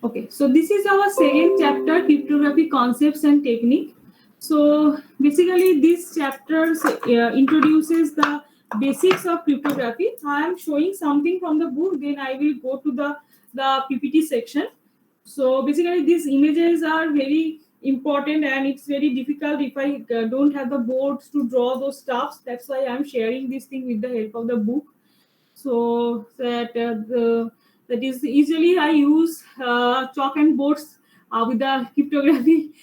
Okay, so this is our second chapter, cryptography concepts and technique. So basically, this chapter introduces the basics of cryptography. I am showing something from the book, then I will go to the PPT section. So basically, these images are very important, and it's very difficult if I don't have the boards to draw those stuffs. That's why I'm sharing this thing with the help of the book. So that is usually I use chalk and boards with the cryptography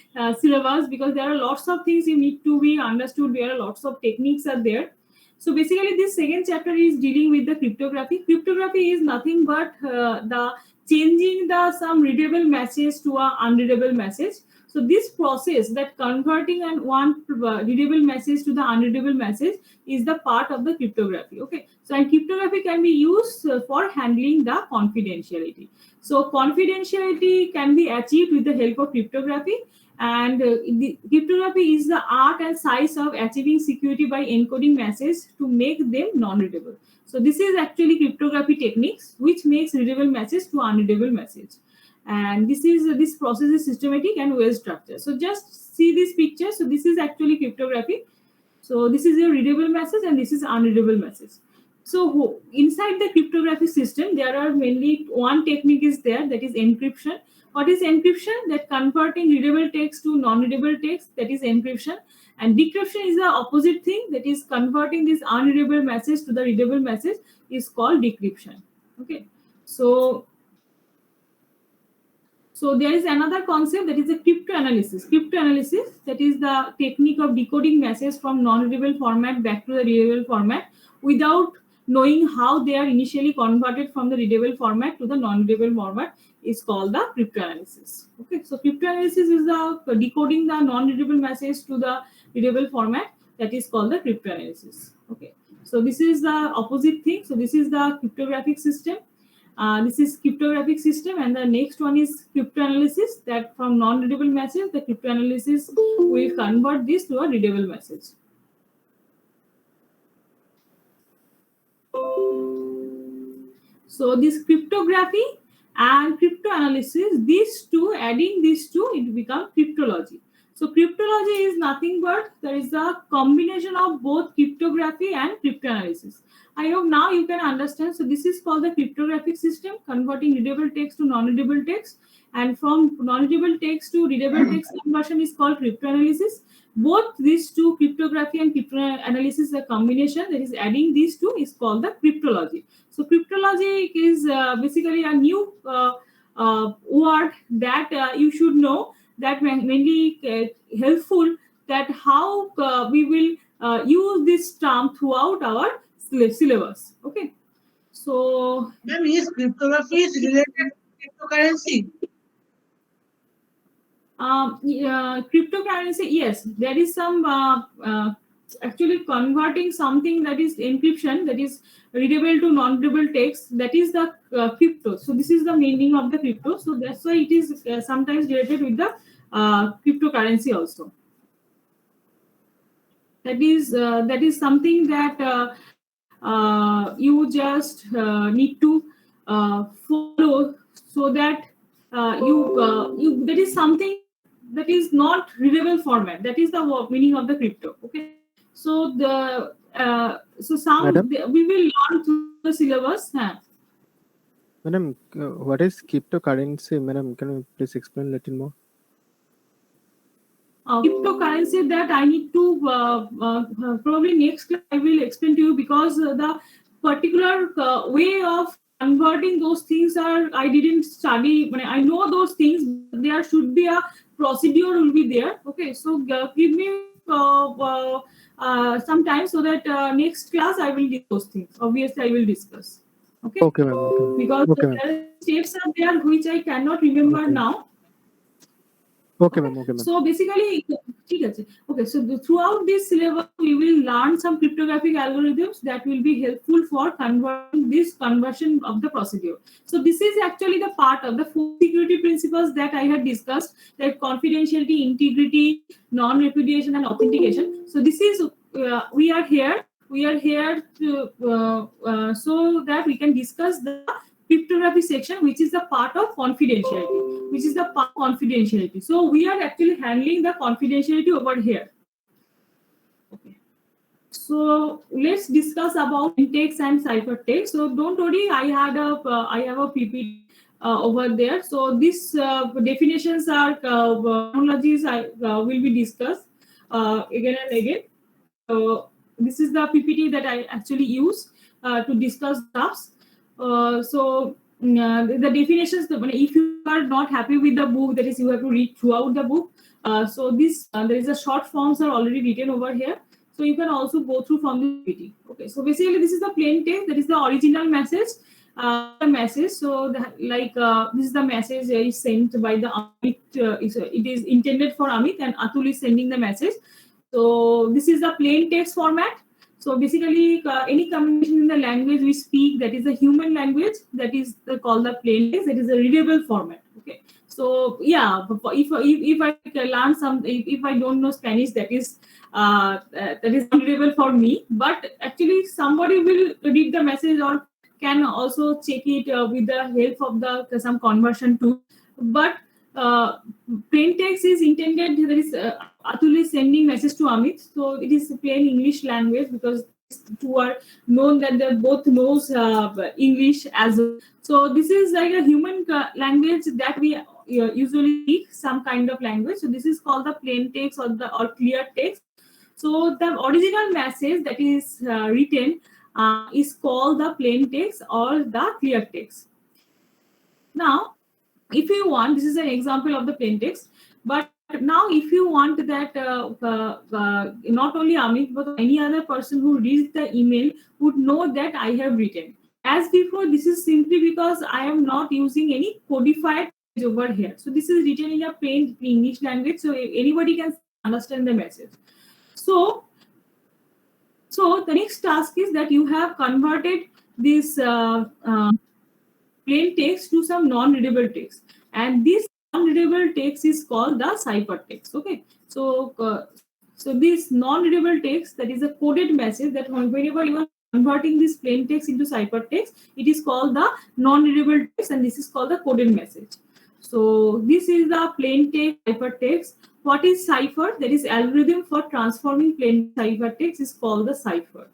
syllabus, because there are lots of things you need to be understood. There are lots of techniques are there. So basically, this second chapter is dealing with the cryptography. Cryptography is nothing but the changing the some readable message to a unreadable message. So this process, that converting and one readable message to the unreadable message, is the part of the cryptography. Okay, so and cryptography can be used for handling the confidentiality. So confidentiality can be achieved with the help of cryptography, and the cryptography is the art and science of achieving security by encoding messages to make them non-readable. So this is actually cryptography techniques which makes readable message to unreadable message, and this process is systematic and well structured. So just see this picture. So this is actually cryptography. So this is a readable message and this is unreadable message. So inside the cryptography system, there are mainly one technique is there, that is encryption. What is encryption? That converting readable text to non-readable text, that is encryption. And decryption is the opposite thing, that is converting this unreadable message to the readable message, is called decryption. Okay. So there is another concept, that is the cryptanalysis. Cryptanalysis, that is the technique of decoding messages from non-readable format back to the readable format without knowing how they are initially converted from the readable format to the non-readable format, is called the cryptanalysis. Okay, so cryptanalysis is the decoding the non-readable message to the readable format, that is called the cryptanalysis. Okay, so this is the opposite thing. So this is the cryptographic system. This is cryptographic system, and the next one is cryptanalysis, that from non-readable message the cryptanalysis will convert this to a readable message. So this cryptography and cryptanalysis, adding these two, it becomes cryptology. So cryptology is nothing but there is a combination of both cryptography and cryptanalysis. I hope now you can understand. So this is called the cryptographic system, converting readable text to non-readable text, and from non-readable text to readable text conversion is called cryptanalysis. Both these two, cryptography and cryptanalysis, a combination, that is adding these two, is called the cryptology. So cryptology is basically a new word that you should know, that mainly helpful, that how we will use this term throughout our syllabus. Okay, so Ma'am, is cryptography is related to cryptocurrency? Cryptocurrency, yes, there is some actually converting something that is encryption, that is readable to non-readable text, that is the crypto. So this is the meaning of the crypto. So that's why it is sometimes related with the cryptocurrency also. That is something that you just need to follow, so that you that is something that is not readable format, that is the meaning of the crypto. Okay, so Madam? We will learn through the syllabus. Madam, what is cryptocurrency? Madam, can you please explain a little more? Cryptocurrency, that I need to probably next class I will explain to you, because the particular way of converting those things are, I didn't study. I know those things, but there should be a procedure will be there. Okay, so give me some time, so that next class I will do those things. Obviously, I will discuss. Okay. Okay, ma'am. Okay. Because Okay, ma'am. there are steps are there which I cannot remember Okay. now. Okay, ma'am. Okay, ma'am. So basically, okay. So throughout this syllabus, we will learn some cryptographic algorithms that will be helpful for converting this conversion of the procedure. So this is actually the part of the four security principles that I had discussed, that confidentiality, integrity, non-repudiation, and authentication. So this is we are here. We are here to so that we can discuss the cryptography section, which is the part of confidentiality. which is the confidentiality. So we are actually handling the confidentiality over here. Okay. So let's discuss about text and ciphertext. So don't worry, I have a PPT over there. So these definitions are terminologies will be discussed again and again. This is the PPT that I actually use to discuss stuffs. The definitions, if you are not happy with the book, that is, you have to read throughout the book. So this there is a short forms are already written over here. So you can also go through from the PPT. Okay, so basically this is the plain text, that is the original message. The message. So this is the message is sent by the Amit. It is intended for Amit, and Atul is sending the message. So this is the plain text format. So basically, any communication in the language we speak, that is a human language, that is called the plain text. That is a readable format. Okay. So yeah, if I learn if I don't know Spanish, that is unreadable for me. But actually, somebody will read the message or can also check it with the help of some conversion tool. But plain text is intended. There is Atul is sending message to Amit, so it is plain English language, because two are known that they both knows English as well. So this is like a human language that we usually speak, some kind of language. So this is called the plain text or clear text. So the original message that is written is called the plain text or the clear text. Now, if you want, this is an example of the plain text, but now if you want that not only Amit but any other person who reads the email would know that I have written. As before, this is simply because I am not using any codified over here. So this is written in a plain English language, so anybody can understand the message. So the next task is that you have converted this plain text to some non-readable text, and this non-readable text is called the ciphertext. Okay, so this non-readable text, that is a coded message, that whenever you are converting this plain text into ciphertext, it is called the non-readable text, and this is called the coded message. So this is the plain text ciphertext. What is cipher? That is algorithm for transforming plain ciphertext is called the cipher.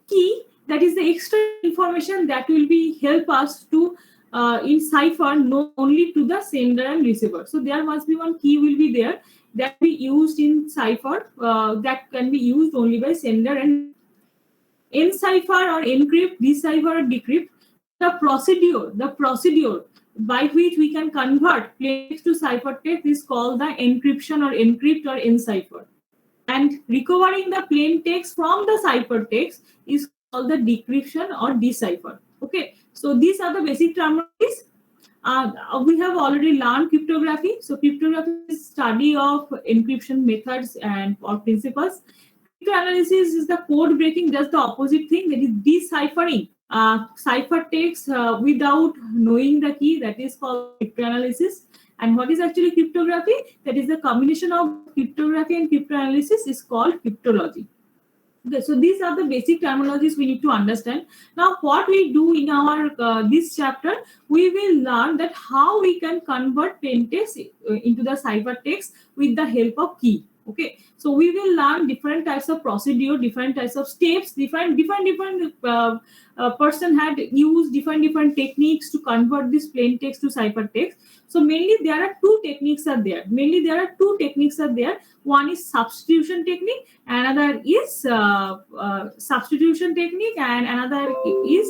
Key, that is the extra information that will be help us to in cipher know only to the sender and receiver. So there must be one key will be there that be used in cipher that can be used only by sender and encipher or encrypt, decipher or decrypt. The procedure by which we can convert plain text to ciphertext is called the encryption or encrypt or encipher. And recovering the plain text from the ciphertext is called the decryption or decipher. Okay, so these are the basic terminologies. We have already learned cryptography. So cryptography is study of encryption methods and or principles. Cryptanalysis is the code breaking, just the opposite thing, that is deciphering ciphertext without knowing the key, that is called cryptanalysis. And what is actually cryptography? That is the combination of cryptography and cryptanalysis is called cryptology. Okay, so these are the basic terminologies we need to understand. Now, what we do in our this chapter, we will learn that how we can convert plain text into the ciphertext with the help of key. Okay, so we will learn different types of procedure, different types of steps, different person had used different techniques to convert this plain text to ciphertext. So mainly there are two techniques are there. One is substitution technique, another is substitution technique, and another is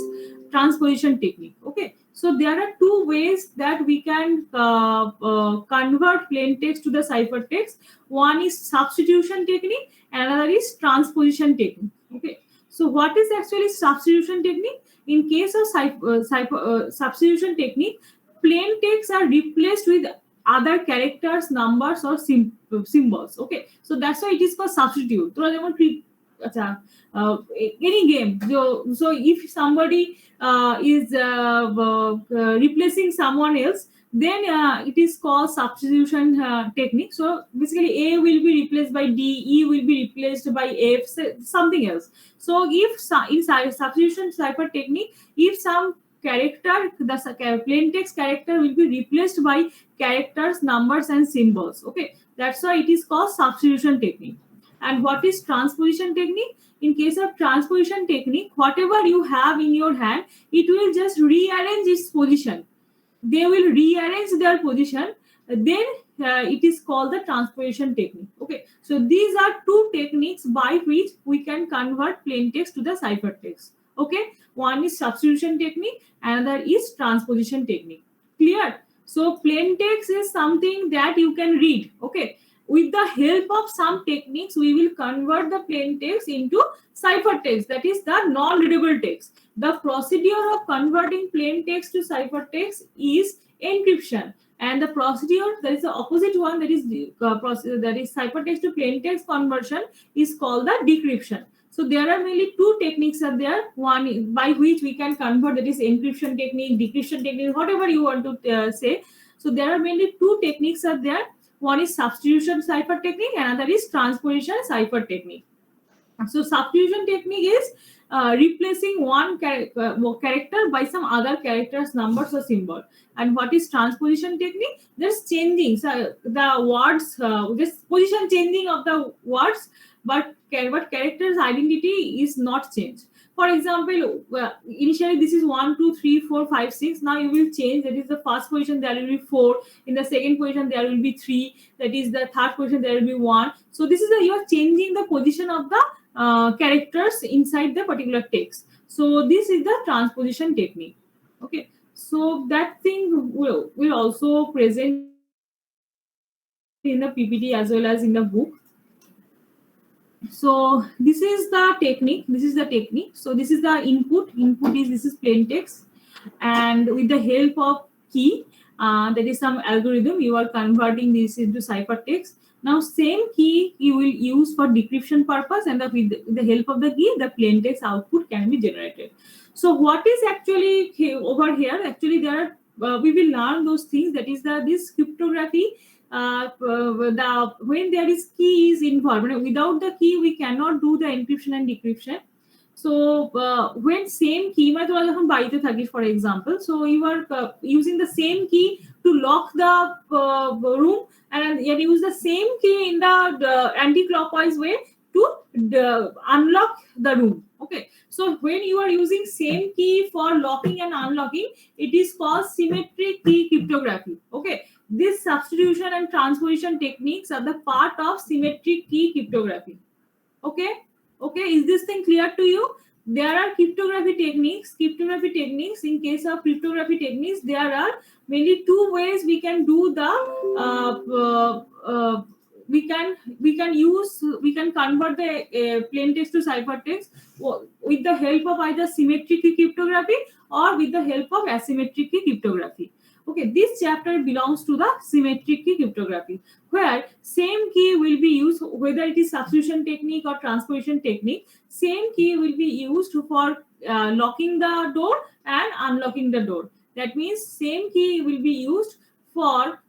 transposition technique. Okay, so there are two ways that we can convert plain text to the ciphertext. One is substitution technique, another is transposition technique. Okay, so what is actually substitution technique? In case of substitution technique, plain text are replaced with other characters, numbers, or symbols. Okay, so that's why it is called substitute. Any game. So if somebody is replacing someone else, then it is called substitution technique. So basically, A will be replaced by D, E will be replaced by F, something else. So if in substitution cipher technique, if some character, the plain text character will be replaced by characters, numbers, and symbols. Okay, that's why it is called substitution technique. And what is transposition technique? In case of transposition technique, whatever you have in your hand, it will just rearrange its position. They will rearrange their position. Then it is called the transposition technique. Okay, so these are two techniques by which we can convert plain text to the ciphertext. Okay, one is substitution technique, another is transposition technique. Clear? So plain text is something that you can read. Okay, with the help of some techniques, we will convert the plain text into ciphertext, that is the non-readable text. The procedure of converting plain text to ciphertext is encryption, and the procedure that is the opposite one, that is ciphertext to plain text conversion, is called the decryption. So there are mainly two techniques are there. One is by which we can convert, that is encryption technique, decryption technique, whatever you want to say. So there are mainly two techniques are there. One is substitution cipher technique, another is transposition cipher technique. So substitution technique is replacing one character by some other characters, numbers, or symbol. And what is transposition technique? Just changing the words, just position changing of the words, but character's identity is not changed. For example, initially this is 1, 2, 3, 4, 5, 6. Now you will change. That is the first position, there will be 4. In the second position, there will be 3. That is the third position, there will be 1. So this is you are changing the position of the characters inside the particular text. So this is the transposition technique. Okay, so that thing will also present in the PPT as well as in the book. So this is the technique. So this is the input. This is plain text, and with the help of key, that is some algorithm, you are converting this into ciphertext. Now same key you will use for decryption purpose, and with the help of the key, the plain text output can be generated. So what is actually over here? Actually, there are, we will learn those things. That is this cryptography. When there is key is involved, without the key we cannot do the encryption and decryption. So when same key, for example, so you are using the same key to lock the room, and you use the same key in the anti-clockwise way to unlock the room. Okay, so when you are using same key for locking and unlocking, it is called symmetric key cryptography. Okay, this substitution and transposition techniques are the part of symmetric key cryptography. Okay, is this thing clear to you? There are cryptography techniques. In case of cryptography techniques, there are mainly two ways we can do the we can convert the plain text to ciphertext with the help of either symmetric key cryptography or with the help of asymmetric key cryptography. Okay, this chapter belongs to the symmetric key cryptography, where same key will be used, whether it is substitution technique or transposition technique. Same key will be used for locking the door and unlocking the door. That means same key will be used for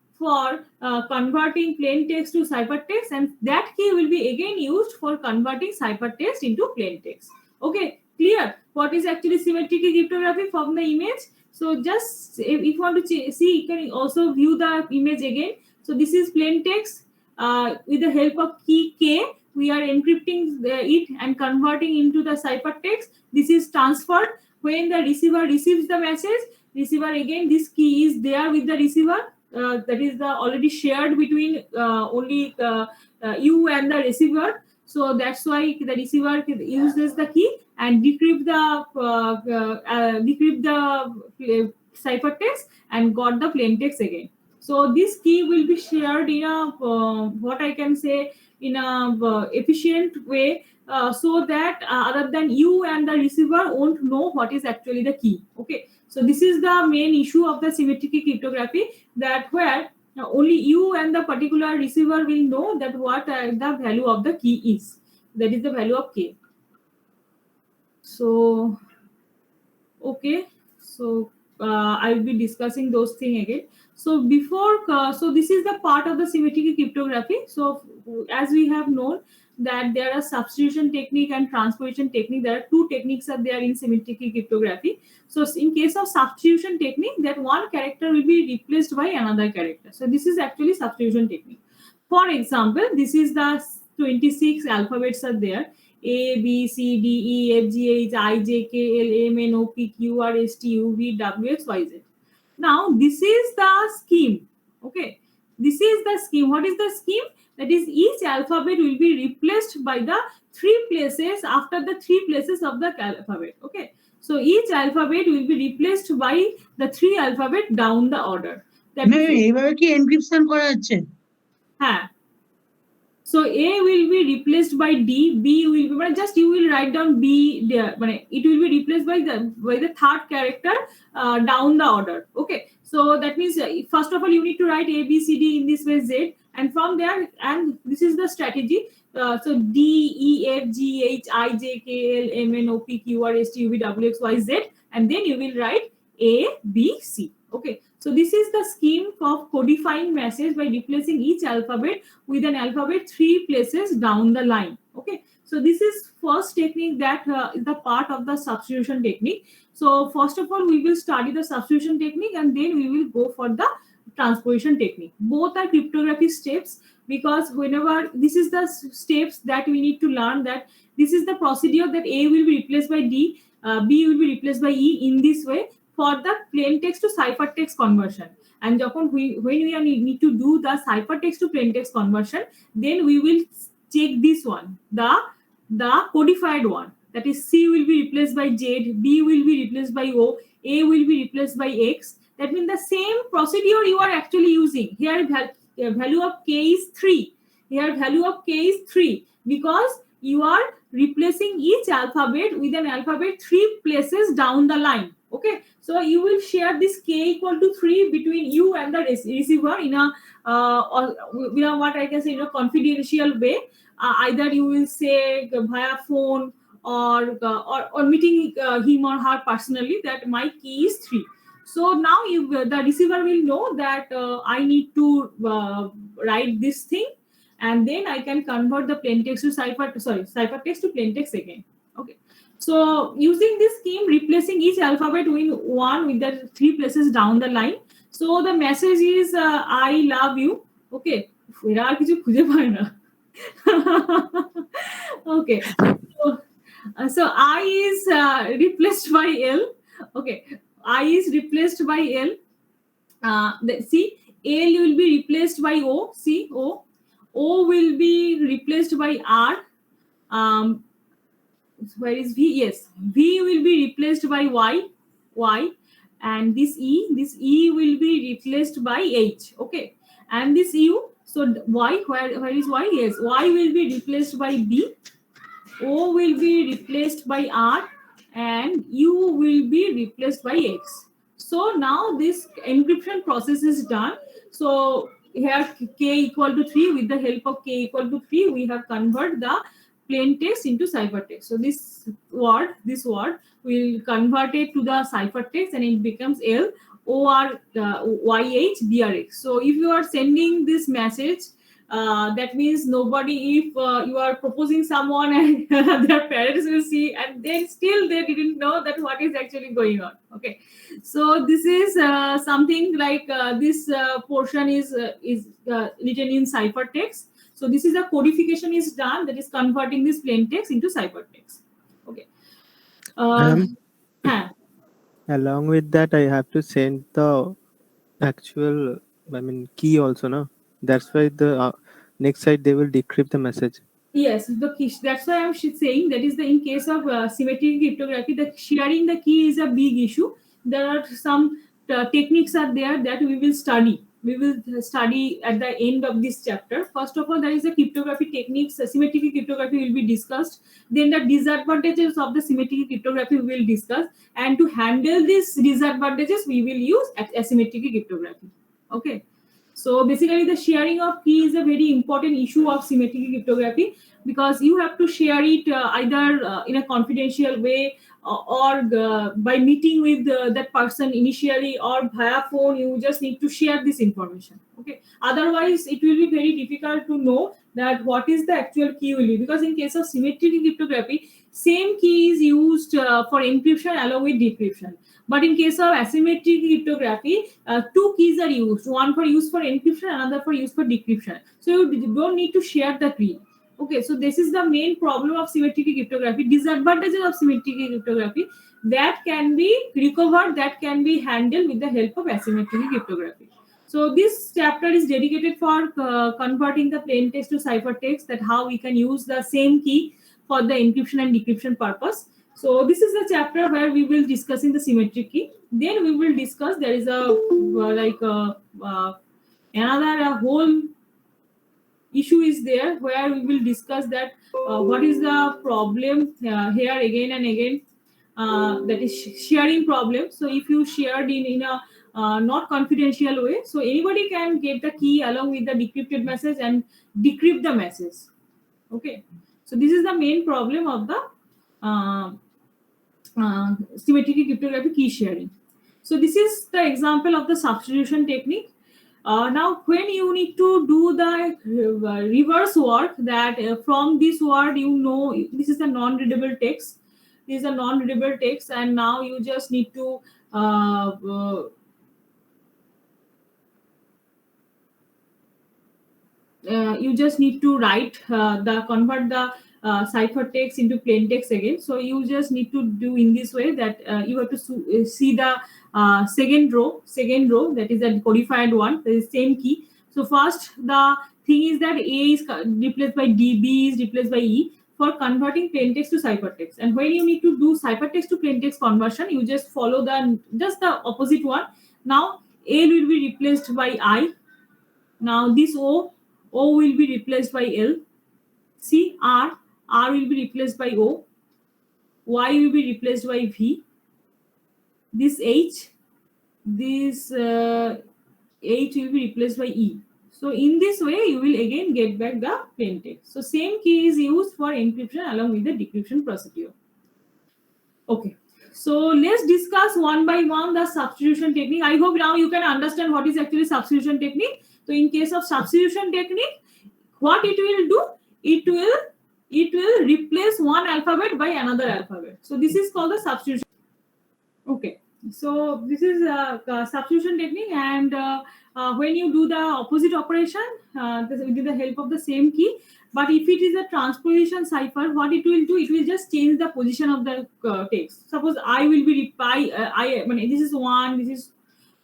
converting plain text to ciphertext, and that key will be again used for converting ciphertext into plain text. Okay, clear? What is actually symmetric key cryptography from the image? So just if you want to see, you can also view the image again. So this is plain text. With the help of key K, we are encrypting it and converting into the ciphertext. This is transferred. When the receiver receives the message, receiver again, this key is there with the receiver. That is already shared between only you and the receiver. So that's why the receiver uses the key and decrypt the ciphertext and got the plain text again. So this key will be shared in a what I can say, in a efficient way, so that other than you and the receiver won't know what is actually the key. Okay, so this is the main issue of the symmetric key cryptography, that where only you and the particular receiver will know that what the value of the key is. That is the value of K. So okay, so I will be discussing those things again. So before, so this is the part of the symmetric key cryptography. So as we have known, that there are substitution technique and transposition technique. There are two techniques are there in symmetric key cryptography. So in case of substitution technique, that one character will be replaced by another character. So this is actually substitution technique. For example, this is the 26 alphabets are there. A, B, C, D, E, F, G, H, I, J, K, L, M, N, O, P, Q, R, S, T, U, V, W, X, Y, Z. Now, this is the scheme. Okay. This is the scheme. What is the scheme? That is, each alphabet will be replaced by the three places after the three places of the alphabet. Okay. So each alphabet will be replaced by the three alphabet down the order. That ma'am এইভাবে কি encryption করা যাচ্ছে? হ্যাঁ. So A will be replaced by D, B will be, but just you will write down B there, but it will be replaced by the third character down the order. Okay, so that means first of all you need to write A, B, C, D in this way Z, and from there, and this is the strategy. So D, E, F, G, H, I, J, K, L, M, N, O, P, Q, R, S, T, U, V, W, X, Y, Z, and then you will write A, B, C. Okay, so this is the scheme of codifying message by replacing each alphabet with an alphabet three places down the line. Okay, so this is first technique that is the part of the substitution technique. So first of all, we will study the substitution technique and then we will go for the transposition technique. Both are cryptography steps, because whenever this is the steps that we need to learn, that this is the procedure that A will be replaced by D, B will be replaced by E in this way for the plain text to ciphertext conversion. And when we need to do the ciphertext to plain text conversion, then we will check this one, the codified one. That is, C will be replaced by Z, B will be replaced by O, A will be replaced by X. That means the same procedure you are actually using. Here value of K is 3. Here value of K is 3 because you are replacing each alphabet with an alphabet three places down the line. Okay, so you will share this K equal to 3 between you and the receiver in a what I can say, in a confidential way. Either you will say via phone or meeting him or her personally that my key is 3. So now the receiver will know that I need to write this thing, and then I can convert the plain text to ciphertext to plain text again. Okay. So using this scheme, replacing each alphabet with one with the three places down the line. So the message is I love you. Okay. Okay. So I is replaced by L. Okay. I is replaced by L. See, L will be replaced by O. See, O. O will be replaced by R. Where is V? Yes, V will be replaced by Y, and this E will be replaced by H. Okay, and this U. So Y, where is Y? Yes, Y will be replaced by B. O will be replaced by R, and U will be replaced by X. So now this encryption process is done. So here K equal to 3. With the help of K equal to 3, we have converted the plain text into ciphertext. So this word will convert it to the ciphertext, and it becomes L O R Y H B R X. So if you are sending this message, that means nobody, if you are proposing someone and their parents will see, and then still they didn't know that what is actually going on. Okay, so this is something like this portion is written in ciphertext. So this is a codification is done, that is converting this plain text into ciphertext. Okay. Along with that, I have to send the actual, key also, no? That's why the next side they will decrypt the message. Yes, the key. That's why I'm saying that is in case of symmetric cryptography, the sharing the key is a big issue. There are some techniques are there that we will study. We will study at the end of this chapter. First of all, there is a cryptography techniques. Symmetric cryptography will be discussed. Then the disadvantages of the symmetric cryptography we will discuss. And to handle these disadvantages, we will use asymmetric cryptography. Okay. So basically, the sharing of key is a very important issue of symmetric cryptography, because you have to share it either in a confidential way, or by meeting with that person initially, or via phone. You just need to share this information. Okay. Otherwise, it will be very difficult to know that what is the actual key will be, because in case of symmetric cryptography, same key is used for encryption along with decryption. But in case of asymmetric cryptography, two keys are used, one for use for encryption, another for use for decryption. So you don't need to share the key. Okay, so this is the main problem of symmetric cryptography. Disadvantages of symmetric cryptography, that can be recovered, that can be handled with the help of asymmetric cryptography. So this chapter is dedicated for converting the plain text to ciphertext, that how we can use the same key for the encryption and decryption purpose. So this is the chapter where we will discuss in the symmetric key. Then we will discuss, there is a another whole issue is there, where we will discuss that what is the problem here again and again, that is sharing problem. So if you shared in a not confidential way, so anybody can get the key along with the decrypted message and decrypt the message. Okay, so this is the main problem of the symmetric cryptography key sharing. So this is the example of the substitution technique. Now, when you need to do the reverse work, that from this word, you know, this is a non-readable text. This is a non-readable text, and now you just need to write convert the ciphertext into plain text again. So you just need to do in this way, that you have to see the second row, that is a codified one, that is same key. So first, the thing is that A is replaced by D, B is replaced by E for converting plain text to ciphertext. And when you need to do ciphertext to plain text conversion, you just follow the opposite one. Now A will be replaced by I. Now this O will be replaced by L. C, R will be replaced by O. Y will be replaced by V. This H will be replaced by E. So in this way, you will again get back the plain text. So same key is used for encryption along with the decryption procedure. Okay. So let's discuss one by one the substitution technique. I hope now you can understand what is actually substitution technique. So in case of substitution technique, what it will do? It will replace one alphabet by another alphabet. So this is called the substitution. Okay. So this is a substitution technique, and when you do the opposite operation with the help of the same key. But if it is a transposition cipher, what it will do? It will just change the position of the text. Suppose I will be this is 1, this is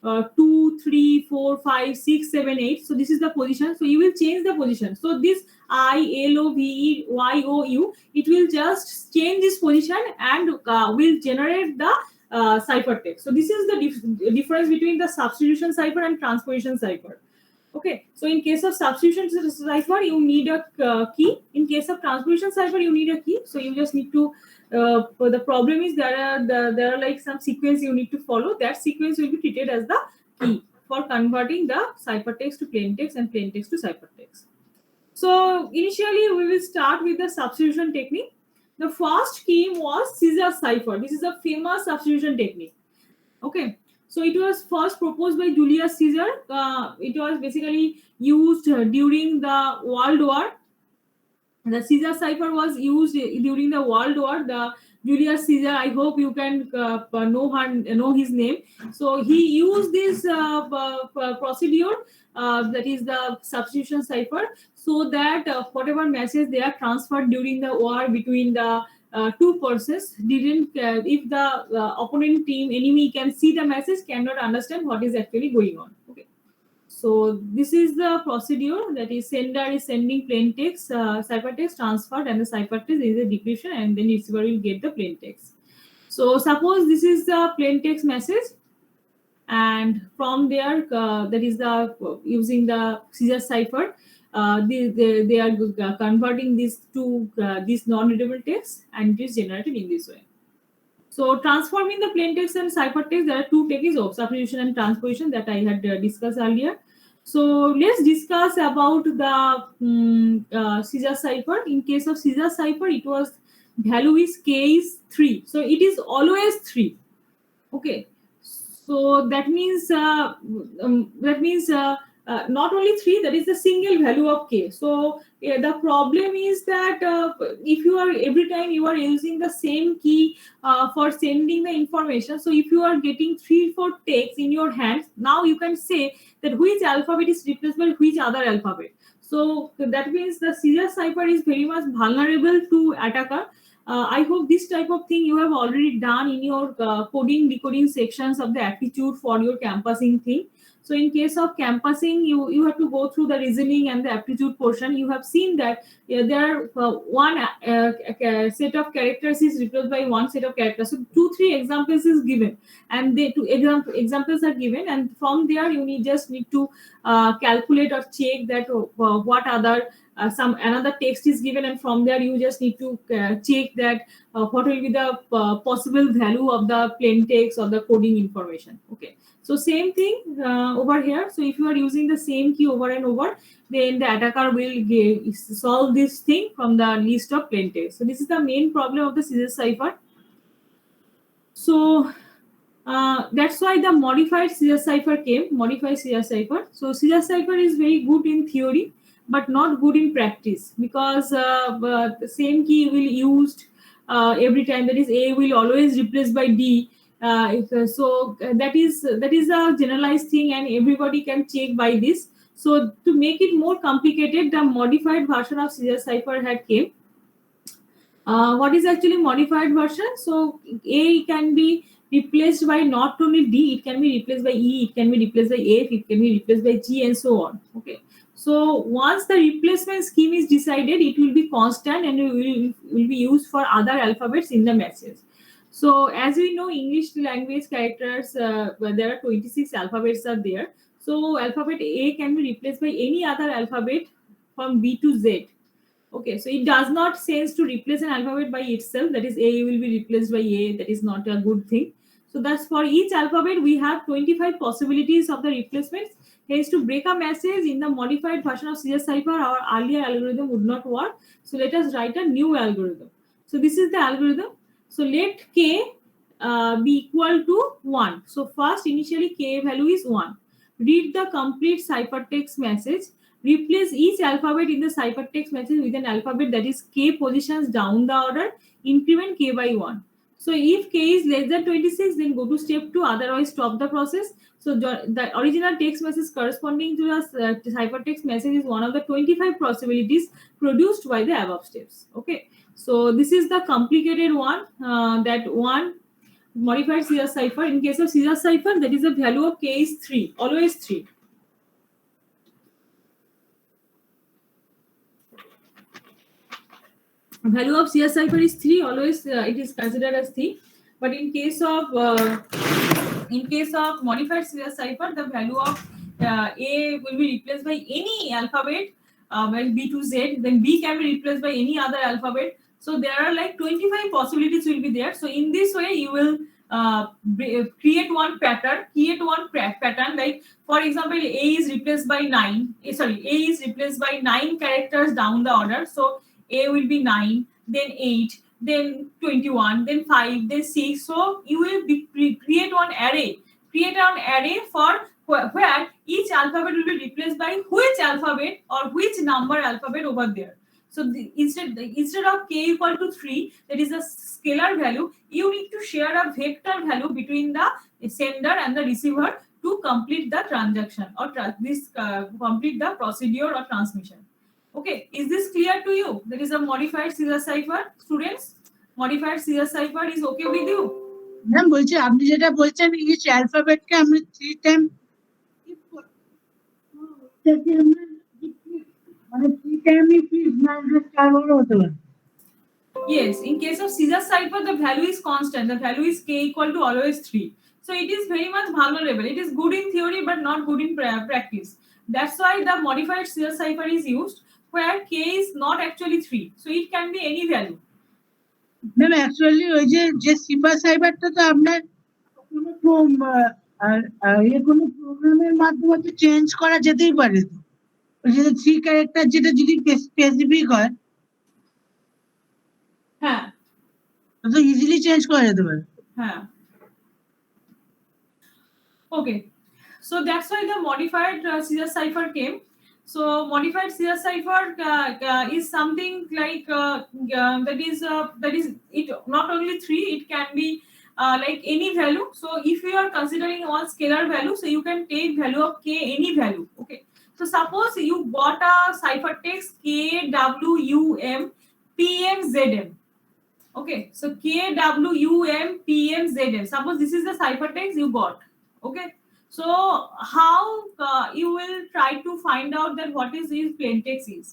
2, 3, 4, 5, 6, 7, 8. So this is the position. So you will change the position. So this I, L, O, V, E, Y, O, U, it will just change this position and will generate the ciphertext. So this is the difference between the substitution cipher and transposition cipher. Okay, so in case of substitution cipher, you need a key. In case of transposition cipher, you need a key. So you just need to. The problem is there are like some sequence you need to follow. That sequence will be treated as the key for converting the ciphertext to plain text and plain text to ciphertext. So initially, we will start with the substitution technique. The first scheme was Caesar cipher. This is a famous substitution technique. Okay. So it was first proposed by Julius Caesar. It was basically used during the World War. The Caesar cipher was used during the World War. The Julius Caesar, I hope you can know his name. So he used this procedure, that is the substitution cipher, so that whatever message they are transferred during the war between the two persons if the opponent team enemy can see the message, cannot understand what is actually going on. Okay, so this is the procedure, that is sender is sending plain text, ciphertext transferred, and the ciphertext is a decryption, and then receiver will get the plain text. So suppose this is the plain text message, and from there that is the using the Caesar cipher, they are converting this to this non-readable text, and it is generated in this way. So transforming the plain text and ciphertext, there are two techniques of substitution and transposition that I had discussed earlier. So let's discuss about the Caesar cipher. In case of Caesar cipher, it was value is k is 3, so it is always 3. Okay, so that means not only 3, that is the single value of k. So the problem is that if you are every time you are using the same key for sending the information, so if you are getting 3-4 texts in your hands, now you can say that which alphabet is replaced by which other alphabet. So that means the Caesar cipher is very much vulnerable to attacker. I hope this type of thing you have already done in your coding decoding sections of the aptitude for your campusing thing. So in case of campusing, you have to go through the reasoning and the aptitude portion. You have seen that there are one set of characters is replaced by one set of characters. So 2-3 examples is given, and the two examples are given, and from there you just need to calculate or check that what other some another text is given, and from there you just need to check that what will be the possible value of the plain text or the coding information. Okay, so same thing over here. So if you are using the same key over and over, then the attacker will solve this thing from the list of plain text. So this is the main problem of the Caesar cipher. So that's why the modified Caesar cipher came. Modified Caesar cipher. So Caesar cipher is very good in theory, but not good in practice, because the same key will used every time. That is, A will always replaced by D. That is a generalized thing, and everybody can check by this. So to make it more complicated, the modified version of Caesar cipher had came. What is actually modified version? So A can be replaced by not only D, it can be replaced by E, it can be replaced by F, it can be replaced by G, and so on. Okay. So once the replacement scheme is decided, it will be constant and will be used for other alphabets in the message. So as we know, English language characters, there are 26 alphabets are there. So alphabet A can be replaced by any other alphabet from B to Z. Okay, so it does not sense to replace an alphabet by itself. That is, A will be replaced by A. That is not a good thing. So that's for each alphabet, we have 25 possibilities of the replacements. Hence, to break a message in the modified version of Caesar cipher, our earlier algorithm would not work. So let us write a new algorithm. So this is the algorithm. So let K be equal to 1. So first, initially K value is 1. Read the complete ciphertext message. Replace each alphabet in the ciphertext message with an alphabet that is K positions down the order. Increment K by 1. So if K is less than 26, then go to step 2. Otherwise, stop the process. So the original text message corresponding to the ciphertext message is one of the 25 possibilities produced by the above steps. Okay. So this is the complicated one. That one modified Caesar cipher. In case of Caesar cipher, that is the value of K is 3. Always 3. Value of Caesar cipher is 3. Always it is considered as 3. But in case of modified Caesar cipher, the value of A will be replaced by any alphabet, like B to Z. Then B can be replaced by any other alphabet. So there are like 25 possibilities will be there. So in this way, you will create one pattern. Like, for example, A is replaced by 9. A is replaced by 9 characters down the order. So A will be 9, then 8, then 21, then 5, then 6. So you will create one array. Create an array for where each alphabet will be replaced by which alphabet or which number alphabet over there. So instead of K equal to 3, that is a scalar value, you need to share a vector value between the sender and the receiver to complete the transaction or complete the procedure or transmission. Okay, is this clear to you? There is a modified Caesar cipher, students. Modified Caesar cipher is okay with you? Ma'am বলছি আপনি যেটা বলছেন each alphabet কে আমরা 3 time মানে 3 time হতে পারে। Yes, in case of Caesar cipher, the value is constant. The value is K equal to always 3. So it is very much vulnerable. It is good in theory, but not good in practice. That's why the modified Caesar cipher is used, where K is not actually 3. So it can be any value. Ma'am actually ওই যে Simba সাইবারটা তো আপনার আর কোনো প্রোগ্রামের মাধ্যমে তো change করা যেতেই পারে তো। ওই যে থ্রি ক্যারেক্টার যেটা যদি স্পেসিফিক হয় হ্যাঁ তো ইজিলি চেঞ্জ করা যেতে পারে। হ্যাঁ okay. So that's why the modified Caesar cipher came. So modified Caesar cipher is something like that is it not only 3, it can be like any value. So if you are considering all scalar value, so you can take value of k any value. Okay, so suppose you got a ciphertext k w u m p m z m. Okay, so k w u m p m z m, suppose this is the ciphertext you got. Okay, so how you will try to find out that what is this plain text is.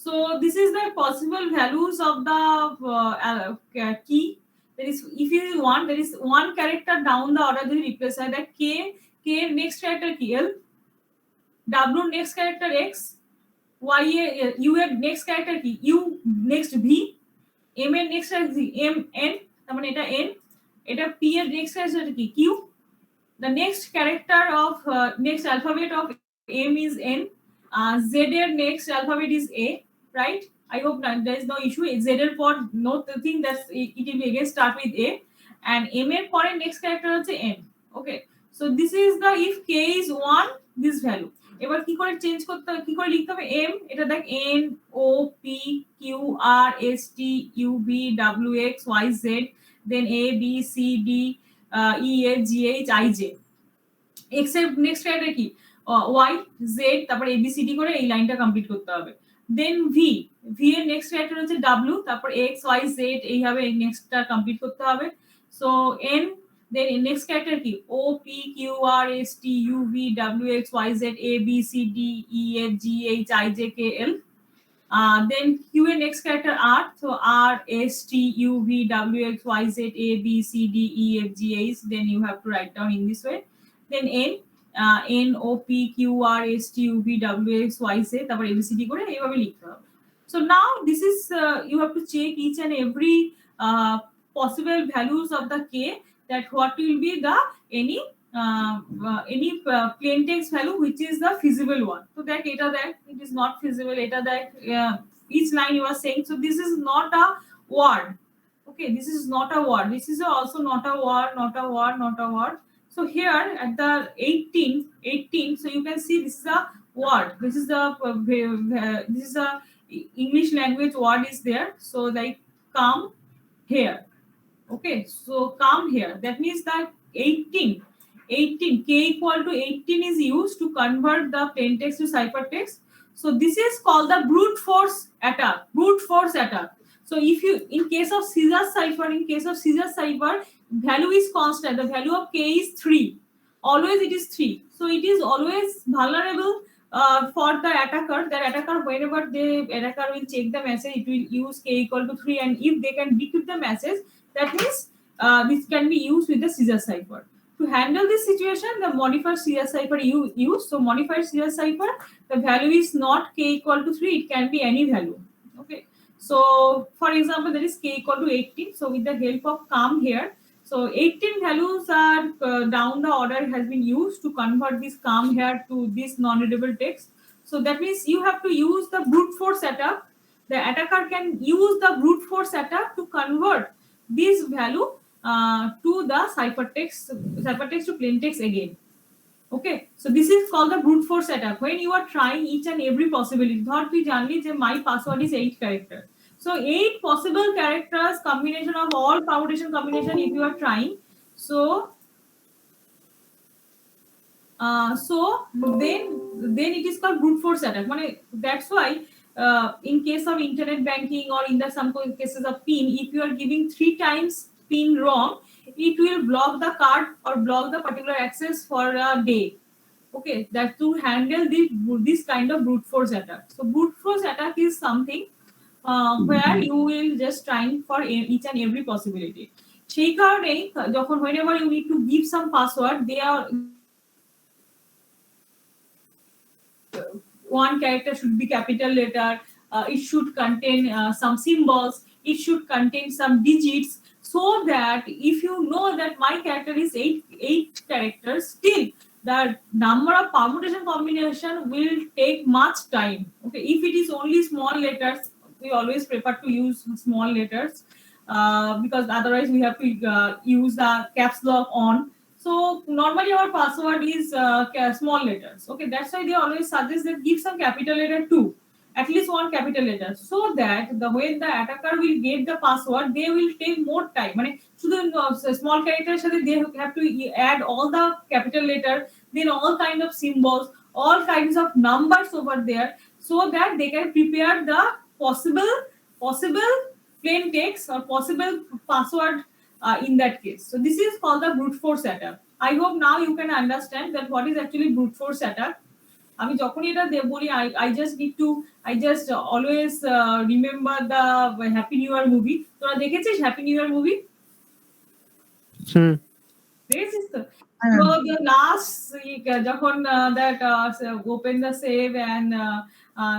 So this is the possible values of the key. There is, if you want, there is one character down the order they replace that k next character k l, w next character x, y u next character কি u next v, m এর next character m n, তার মানে এটা n, এটা p এর next character কি q, the next character of next alphabet of m is n, z এর next alphabet is a, right? I hope there is no issue. Z এর পর no thing that it will be again start with a, and m এর পরে next character হচ্ছে n. Okay, so this is the if k is 1 this value. এবার কি করে change করতে হবে, কি করে লিখতে হবে m, এটা দেখ n o p q r s t u v w x y z, then a b c d e f g h i j, x এর নেক্সট ক্যারেক্টার কি y z, তারপর a b c d করে এই লাইনটা complete করতে হবে। দেন v এর next character হচ্ছে w, তারপর x y z এইভাবে নেক্সটটা কমপ্লিট করতে হবে। So n, then next character কি o p q r s t u v w x y z a b c d e f g h i j k l. Then q এর next character r, so r s t u v w x y z a b c d e f g h, then you have to write down in this way. Then n, n o p q r s t u v w x y z, তারপর abcd করে এইভাবে লিখতে হবে। So now this is you have to check each and every possible values of the k, that what will be the any plain text value which is the feasible one. So that it is not feasible, each line you are saying, so this is not a word. Okay, this is not a word, this is also not a word, not a word, not a word. So here at the 18, so you can see this is a word, this is a English language word is there. So like come here. Okay, so come here, that means that 18 k equal to 18 is used to convert the plain text to ciphertext. So this is called the brute force attack. So if you, in case of Caesar cipher, value is constant, the value of k is 3, always it is 3, so it is always vulnerable for the attacker. Whenever the attacker will check the message, it will use k equal to 3, and if they can decrypt the message, that means this can be used with the Caesar cipher. To handle this situation, the modified Caesar cipher use. So modified Caesar cipher, the value is not k equal to 3, it can be any value. Okay, so for example, there is k equal to 18. So with the help of come here, so 18 values are down the order has been used to convert this come here to this non-readable text. So that means you have to use the brute force attack. The attacker can use the brute force attack to convert this value to the ciphertext to plain text again. Okay, so this is called the brute force attack. When you are trying each and every possibility, ধর তুই জানলি যে my password is 8 character, so 8 possible characters combination of all permutation combination if you are trying, so then it is called brute force attack. That's why in case of internet banking or in the some cases of PIN, if you are giving 3 times PIN wrong, it will block the card or block the particular access for a day. Okay, that to handle this kind of brute force attack. So brute force attack is something where you will just trying for each and every possibility. সেই কারণেই যখন whenever you need to give some password, they are one character should be capital letter, it should contain some symbols, it should contain some digits, so that if you know that my character is eight characters, still the number of permutation combination will take much time. Okay, if it is only small letters, we always prefer to use small letters, because otherwise we have to use the caps lock on. So normally our password is small letters. Okay, that's why they always suggest that give some capital letter too, at least one capital letter, so that the when the attacker will get the password, they will take more time. মানে শুধু small character সাথে they have to add all the capital letter, then all kind of symbols, all kinds of numbers over there, so that they can prepare the possible plain text or possible password in that case. So this is called the brute force attack. I hope now you can understand that what is actually brute force attack. আমি যখনই এটা বলি, I just always remember the Happy New Year movie. তোরা দেখেছিস Happy New Year movie? দেখেছিস তো? So the last যখন that open the save and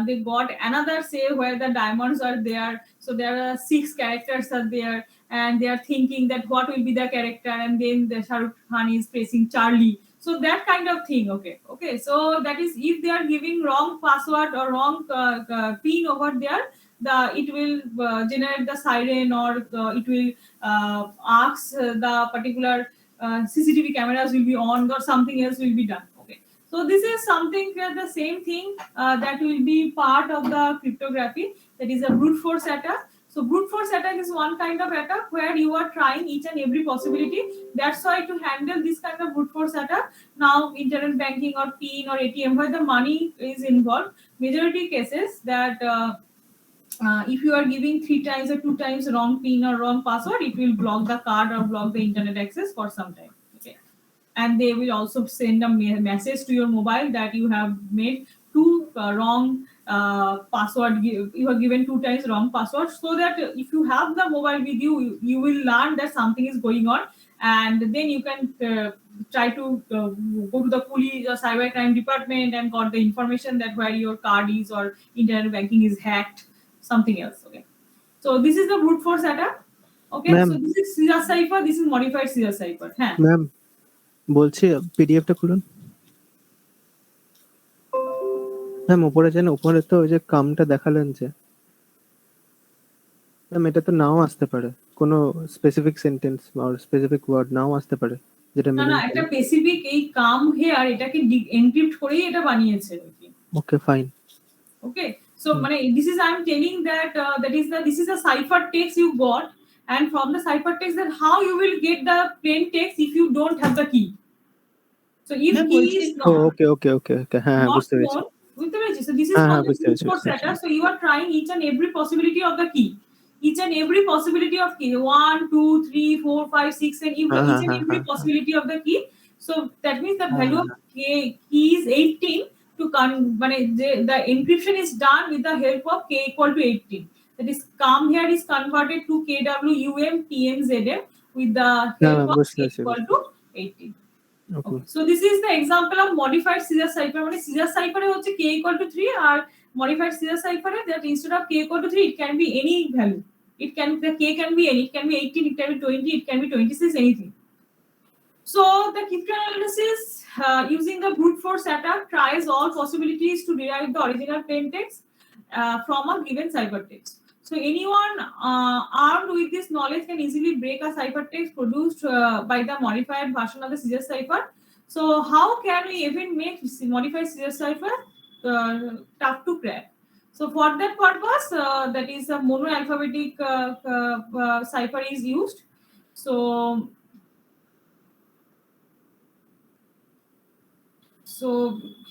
they got another save where the diamonds are there. So there are 6 characters are there, and they are thinking that what will be the character, and then the Shah Rukh Khan is pressing Charlie. So that kind of thing. Okay. So that is, if they are giving wrong password or wrong pin over there, it will generate the siren, or it will ask the particular CCTV cameras will be on, or something else will be done. Okay. So this is something where the same thing that will be part of the cryptography, that is a brute force attack. So brute force attack is one kind of attack where you are trying each and every possibility. That's why to handle this kind of brute force attack, now internet banking or PIN or ATM where the money is involved, majority cases that if you are giving 3 times or 2 times wrong PIN or wrong password, it will block the card or block the internet access for some time. Okay. And they will also send a message to your mobile that you have made 2 wrong password. You are given 2 times wrong password, so that if you have the mobile with you, you will learn that something is going on, and then you can try to go to the police or cyber crime department and got the information that where your card is or internet banking is hacked, something else. Okay, so this is the brute force attack. Okay, Ma'am. so this is Caesar cipher, this is modified Caesar cipher. হ্যাঁ ma'am বলছি পিডিএফটা খুলুন ma'am. উপরে যান, উপরে তো ওই যে কামটা দেখালেন যে ম্যাম, এটা তো নাও আসতে পারে, কোনো স্পেসিফিক সেন্টেন্স আর স্পেসিফিক ওয়ার্ড নাও আসতে পারে যেটা না না, একটা স্পেসিফিক এই কাম হেয়ার এটাকে এনক্রিপ্ট করেই এটা বানিয়েছে আর কি। Okay fine. Okay, so this is, I am telling that this is a cipher text you got, and from the cipher text, that how you will get the plain text if you don't have the key. So if key is O not okay okay okay okay হ্যাঁ হ্যাঁ বুঝতে পেরেছি। বুঝতে পেরেছি? So this is হ্যাঁ, called the বুঝতে brute পেরেছি, force বুঝতে attack. So you are trying each and every possibility of the key, each and every possibility of key, 1 2 3 4 5 6, and each and every possibility of the key. So that means the value of key is 18 to the encryption is done with the help of k equal to 18. That is, come here is converted to KWUMTMZM with the help of k equal to 18. Okay. So this is the example of modified Caesar cipher. মানে Caesar cipher এ হচ্ছে k equal to 3, R modified Caesar cipher A that instead of k equal to 3, it can be any value. The k can be any, it can be 18, it can be 20, it can be 26, anything. So the cryptanalysis using the brute force attack tries all possibilities to derive the original plain text from a given ciphertext. So anyone armed with this knowledge can easily break a ciphertext produced by the modified version of the Caesar cipher. So how can we even make modified Caesar cipher tough to crack? So for that purpose, that is a monoalphabetic cipher is used. So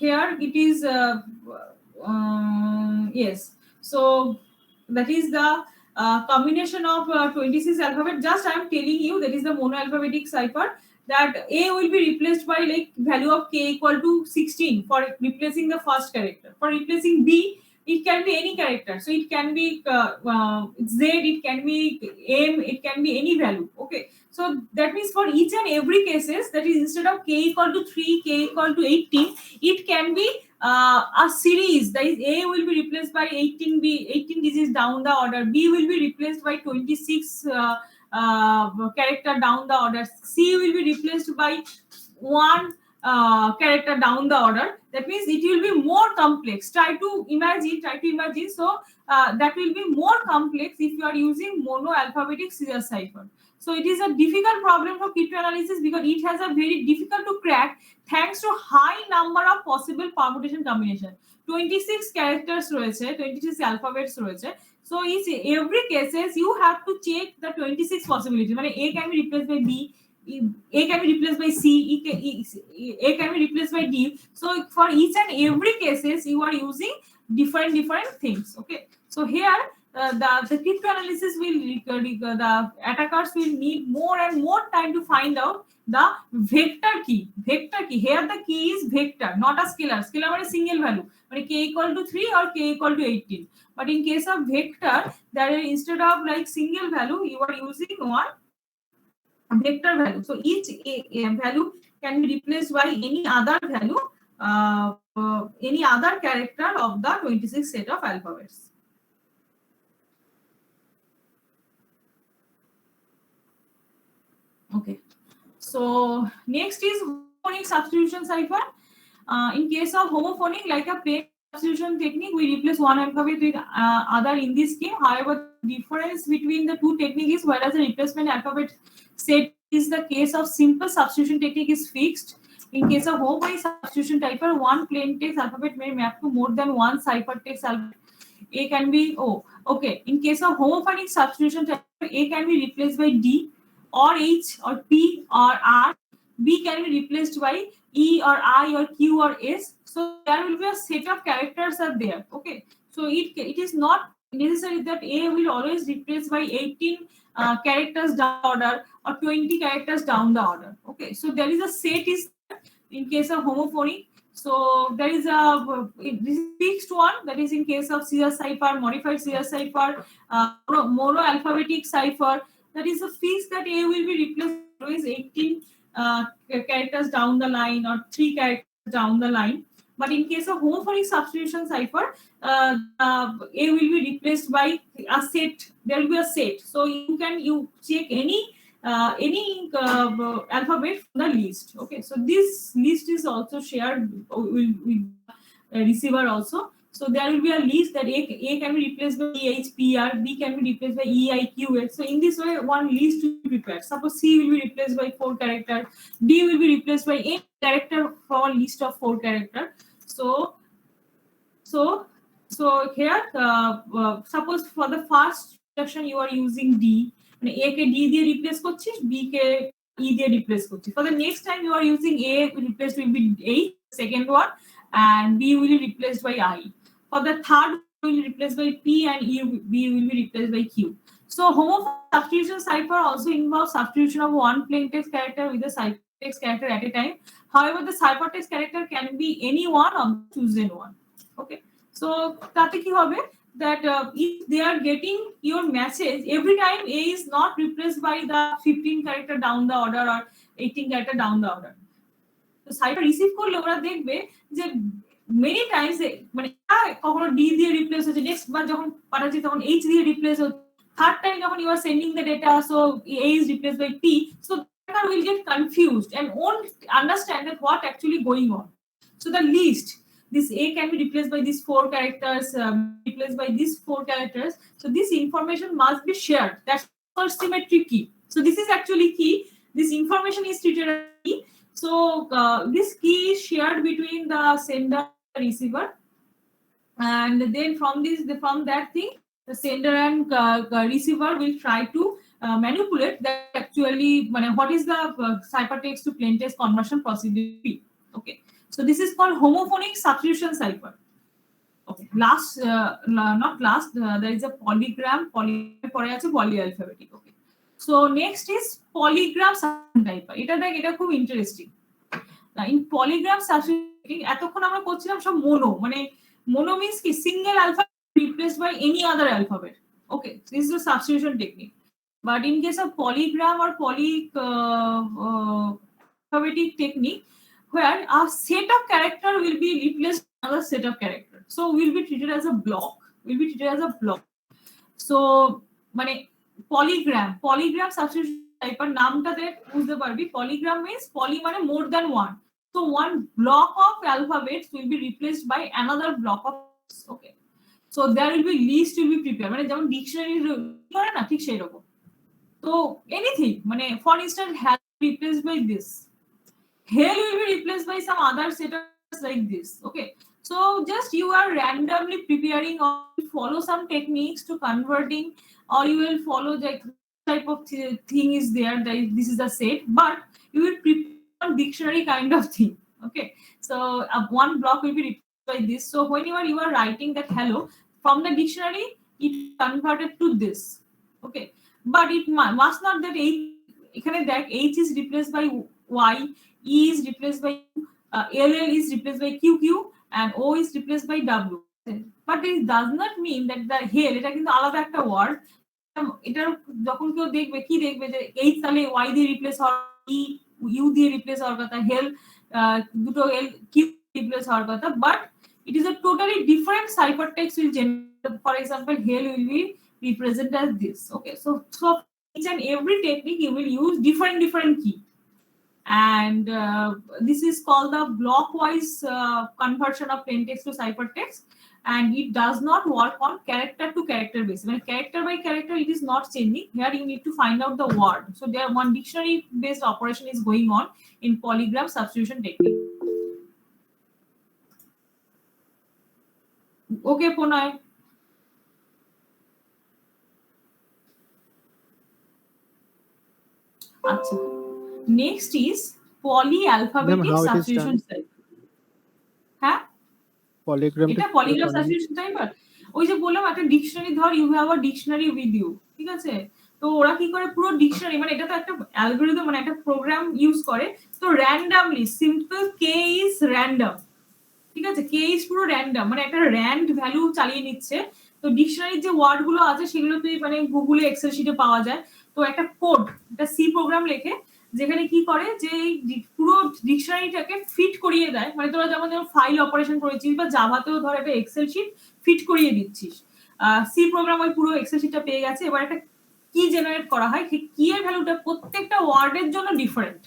here it is yes. So that is the combination of 26 alphabet. Just I am telling you, that is the monoalphabetic cipher, that A will be replaced by like value of k equal to 16 for replacing the first character. For replacing B, it can be any character. So it can be Z, it can be M, it can be any value. Okay. So that means for each and every cases, that is instead of k equal to 3, k equal to 18, it can be a series. That is A will be replaced by 18, B 18 digits down the order. B will be replaced by 26 character down the order. C will be replaced by 1 character down the order. That means it will be more complex. Try to imagine. So that will be more complex if you are using monoalphabetic Caesar cipher. So it is a difficult problem for cryptanalysis because it has a very difficult to crack thanks to high number of possible permutation combination. 26 characters রয়েছে, 26 alphabets রয়েছে. So each every cases you have to check the 26 possibilities. মানে A can be replaced by B, A can be replaced by C, A can be replaced by D. So for each and every cases you are using different things. Okay. So here the cryptanalysis will the attackers will need more and more time to find out the vector key. Here the key is vector, not a scalar. Scalar is single value, but k equal to 3 or k equal to 18. But in case of vector, there is instead of like single value, you are using one vector value. So each value can be replaced by any other value, any other character of the 26 set of alphabets. Okay. So next is homophonic substitution cipher. In case of homophonic, like a plain substitution technique, we replace one alphabet with other in this scheme. However, the difference between the two techniques is whereas the replacement alphabet set is the case of simple substitution technique is fixed. In case of homophonic substitution cipher, one plain text alphabet may map to more than one cipher text alphabet. A can be okay. In case of homophonic substitution cipher, A can be replaced by D or H or P or R. B can be replaced by E or I or Q or S. So there will be a set of characters are there. Okay. So it is not necessary that A will always replace by 18 characters down the order or 20 characters down the order. Okay. So there is a set is in case of homophonic. So there is a this is fixed one, that is in case of Caesar cipher, modified Caesar cipher, mono alphabetic cipher. That is a fix that A will be replaced always 18 characters down the line or 3 characters down the line. But in case of homophonic substitution cipher, A will be replaced by a set. There will be a set. So you check any alphabet from the list. Okay. So this list is also shared with receiver also. So there will be a list that A can be replaced by EHPR, B can be replaced by EIQX. So in this way, one list will be prepared. Suppose C will be replaced by 4 characters, D will be replaced by 8 character for a list of 4 characters. So here, suppose for the first instruction you are using D, A ke D দিয়ে replace করছিস, B ke E দিয়ে replace করছিস. For the next time you are using A replaced will be A, second one, and B will be replaced by I. For the third, will be replaced by P and B will be replaced by Q. So homophonic substitution cipher also involves substitution of one plain text character with a ciphertext character at a time. However, the ciphertext character can be any one of the chosen one. Okay. So তাতে কি হবে that if they are getting your message every time A is not replaced by the 15 character down the order or 18 character down the order. So cipher receive করলে ওরা দেখবে যে many times মানে কখনো D দিয়ে রিপ্লেস হচ্ছে, next বার যখন পাঠাচ্ছি তখন H দিয়ে রিপ্লেস হচ্ছে, থার্ড টাইম যখন you are sending the data so A is replaced by P, so the will get confused and won't understand that what actually going on. So the list, this A can be replaced by these 4 characters, replaced by these 4 characters. So this information must be shared. That's called symmetric key. So this is actually key. This information is treated as key. So this key is shared between the sender and receiver, and then from that thing, the sender and receiver will try to manipulate that actually what is the ciphertext to plain text conversion possibility. Okay. So this is called homophonic substitution cipher. Okay. There is a polygram. পরে আছে polyalphabetic. Okay. So next is polygram substitution cipher. এটা খুব interesting. In polygram substitution এতক্ষণ আমরা করছিলাম সব mono, মানে Mono means ki single alphabet replaced by any other alphabet. Okay, this is the substitution technique. But in case of polygram or alphabetic technique, where a set of character will be replaced by another set of character, so will be treated as a block. So মানে polygram substitution type এর নামটাতে বুঝতে পারবি polygram means poly মানে more than one. So one block of alphabets will be replaced by another block of, okay. So there will be list will be prepared, মানে যেমন dictionary করে না ঠিক সেই রকম। তো এনিথিং মানে for instance have replaced by this, hell will be replaced by some other set of like this, okay. So just you are randomly preparing or follow some techniques to converting, or you will follow like type of thing is there that this is the set, but you will prepare dictionary kind of thing, okay. So one block will be replaced by this. So whenever you are writing that hello from the dictionary, it converted to this, okay. But it must not that এখানে দেখ h is replaced by y, e is replaced by ll is replaced by qq, and o is replaced by w. But it does not mean that the hell এটা কিন্তু আলাদা একটা word. এটা যখন কেউ দেখবে কি দেখবে যে h তাহলে y দিয়ে রিপ্লেস হয়, e u দিয়ে রিপ্লেস হওয়ার কথা, হেল দুটো l q রিপ্লেস হওয়ার কথা, but it is a totally different ciphertext will generate. For example, hell will be represented as this, okay. So each and every technique you will use different key, and this is called the blockwise conversion of plain text to ciphertext, and it does not work on character to character basis. When character by character it is not changing, here you need to find out the word. So there one dictionary based operation is going on in polygram substitution technique, okay Ponay? আচ্ছা, next is polyalphabetic Ma'am, how it is substitution done? type. হ্যাঁ, Polygram এটা polygram substitution type। ওই যে বললাম একটা dictionary ধর, you have a dictionary with you, ঠিক আছে। তো ওরা কি করে পুরো ডিকশনারি, মানে এটা তো একটা অ্যালগরিদম মানে একটা প্রোগ্রাম ইউজ করে, তো randomly simple K is random, ঠিক আছে, কে ইজ পুরো র্যান্ডম, মানে একটা র্যান্ড ভ্যালু চালিয়ে নিচ্ছে। তো ডিকশনারির যে ওয়ার্ড গুলো আছে সেগুলো তুই মানে গুগলে এক্সেল শিটে পাওয়া যায়। তো একটা কোড, একটা সি প্রোগ্রাম লেখে যেখানে কি করে যে পুরো ডিকশনারিটাকে ফিট করিয়ে দেয়, মানে তোরা যেমন ফাইল অপারেশন করেছিস বা জাভাতেও ধর একটা এক্সেল শিট ফিট করিয়ে দিচ্ছিস, সি প্রোগ্রাম ওই পুরো এক্সেল শিটটা পেয়ে গেছে। এবার একটা কি জেনারেট করা হয়, সেই কি এর ভ্যালুটা প্রত্যেকটা ওয়ার্ডের জন্য ডিফারেন্ট,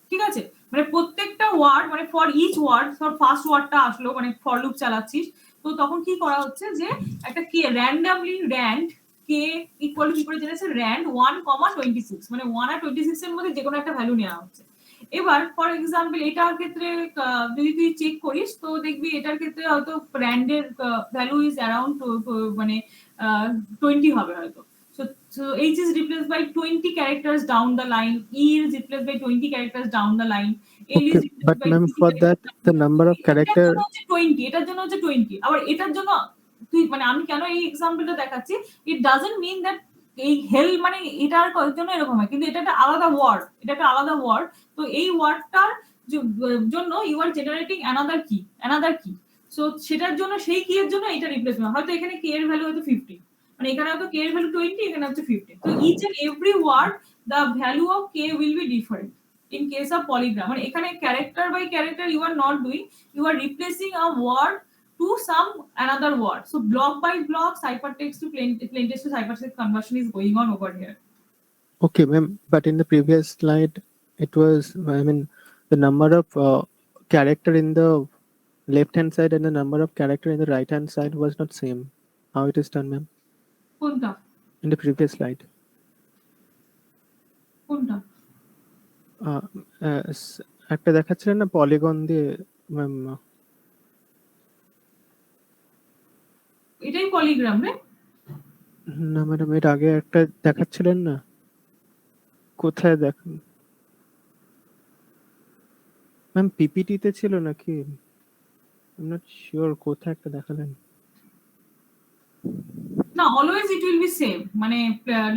ঠিক আছে। মানে প্রত্যেকটা ওয়ার্ড মানে for each word, for first ওয়ার্ডটা আসলো মানে ফর লুপ চালাচ্ছিস, তো তখন কি করা হচ্ছে যে একটা কে র্যান্ডমলি র্যান্ড কে ইকুয়াল কি করে জেনেছে র্যান্ড 1,26, মানে 1 আর 26 এর মধ্যে যে কোনো একটা ভ্যালু নেওয়া হচ্ছে। এবার ফর এক্সাম্পল এটার ক্ষেত্রে যদি তুই চেক করিস তো দেখবি এটার ক্ষেত্রে হয়তো র্যান্ডের ভ্যালু ইজ অ্যারাউন্ড মানে 20 হবে হয়তো। So H is replaced by 20 characters down the line, E is replaced by 20 characters down the line, L is Okay, replaced but by ma'am, 20 for that characters the number of character, 20, এটার জন্য হচ্ছে 20, আবার এটার জন্য তুই মানে আমি কেন এই এক্সাম্পলটা দেখাচ্ছি, ইট ডাজন্ট মিন দ্যাট এই হেল মানে এটার জন্য এরকম হয়, কিন্তু এটা একটা আলাদা ওয়ার্ড, এটা একটা আলাদা ওয়ার্ড। তো এই ওয়ার্ডটার জন্য ইউ আর জেনারেটিং অ্যানাদার কি, সো সেটার জন্য সেই কি এর জন্য এটা রিপ্লেসমেন্ট, হয়তো এখানে কে এর ভ্যালু হয়তো 50, মানে এখানে হয়তো কে এর ভ্যালু 20, এখানে হচ্ছে 50। তো each and every word the value of k will be different in case of polygram, মানে এখানে character by character you are not doing, you are replacing a word to some another word. So block by block ciphertext to plain text to ciphertext conversion is going on over here. okay ma'am, but in the previous slide it was, I mean, the number of character in the left hand side and the number of character in the right hand side was not same. How it is done, ma'am? কোনটা In the previous slide, কোনটা একটা দেখাচ্ছিলেন না polygon দিয়ে ma'am, এটাই Polygram রে না madam এর আগে একটা দেখাচ্ছিলেন না, কোথায় দেখুন ম্যাম, পিপিটি তে ছিল নাকি, আই এম নট শিওর কোথায় একটা দেখালেন। না, always it will be same, মানে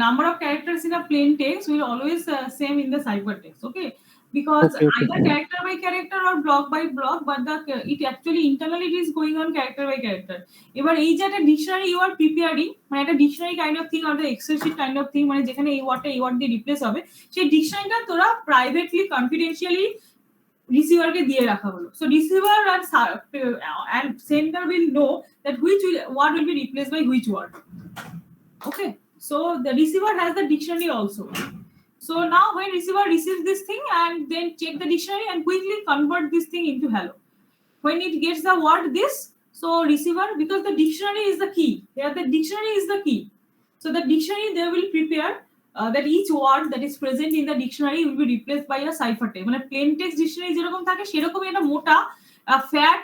number of characters in a plain text will always same in the ciphertext, okay. because Okay, okay. either character by character or block by block, but it actually internally it is going on character by character. এবার এই যে একটা dictionary you R preparing, মানে একটা dictionary kind of thing, আর Excel sheet kind of thing, মানে যেখানে এই ওয়ার্ডটা এই ওয়ার্ড দিয়ে রিপ্লেস হবে, সেই ডিকশনারিটা তোরা প্রাইভেটলি কনফিডেন্সিয়ালি রিসিভারকে দিয়ে রাখা হলো। So receiver and sender will know that which word will be replaced by which word. Okay, so the receiver has the dictionary also. So now when receiver receives this thing and then check the dictionary and quickly convert this thing into hello. When it gets the word this, so receiver, because the dictionary is the key, here the dictionary is the key. So the dictionary they will prepare that each word that is present in the dictionary will be replaced by a ciphertext. মানে plain text dictionary যেরকম থাকে সেরকমই একটা মোটা fat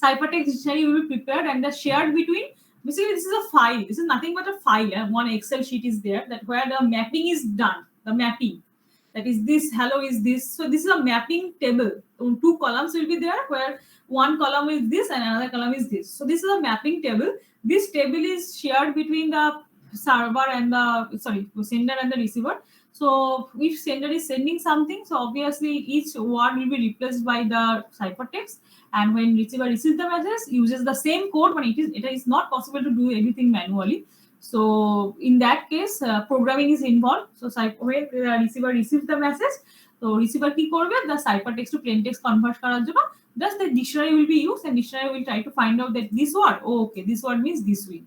ciphertext dictionary will be prepared and the shared between. Basically, this is a file. This is nothing but a file. One Excel sheet is there that where the mapping is done. The mapping, that is this hello is this. So this is a mapping table. So 2 columns will be there where one column is this and another column is this. So this is a mapping table. This table is shared between the server and the sender and the receiver. So if sender is sending something, so obviously each word will be replaced by the ciphertext, and when receiver receives the message uses the same code, but it is not possible to do everything manually. So in that case programming is involved. So when the receiver receives the message, so receiver কি করবে, the ciphertext to plain text convert করার জন্য just the dictionary will be used, and dictionary will try to find out that this word, oh okay, this word means this way.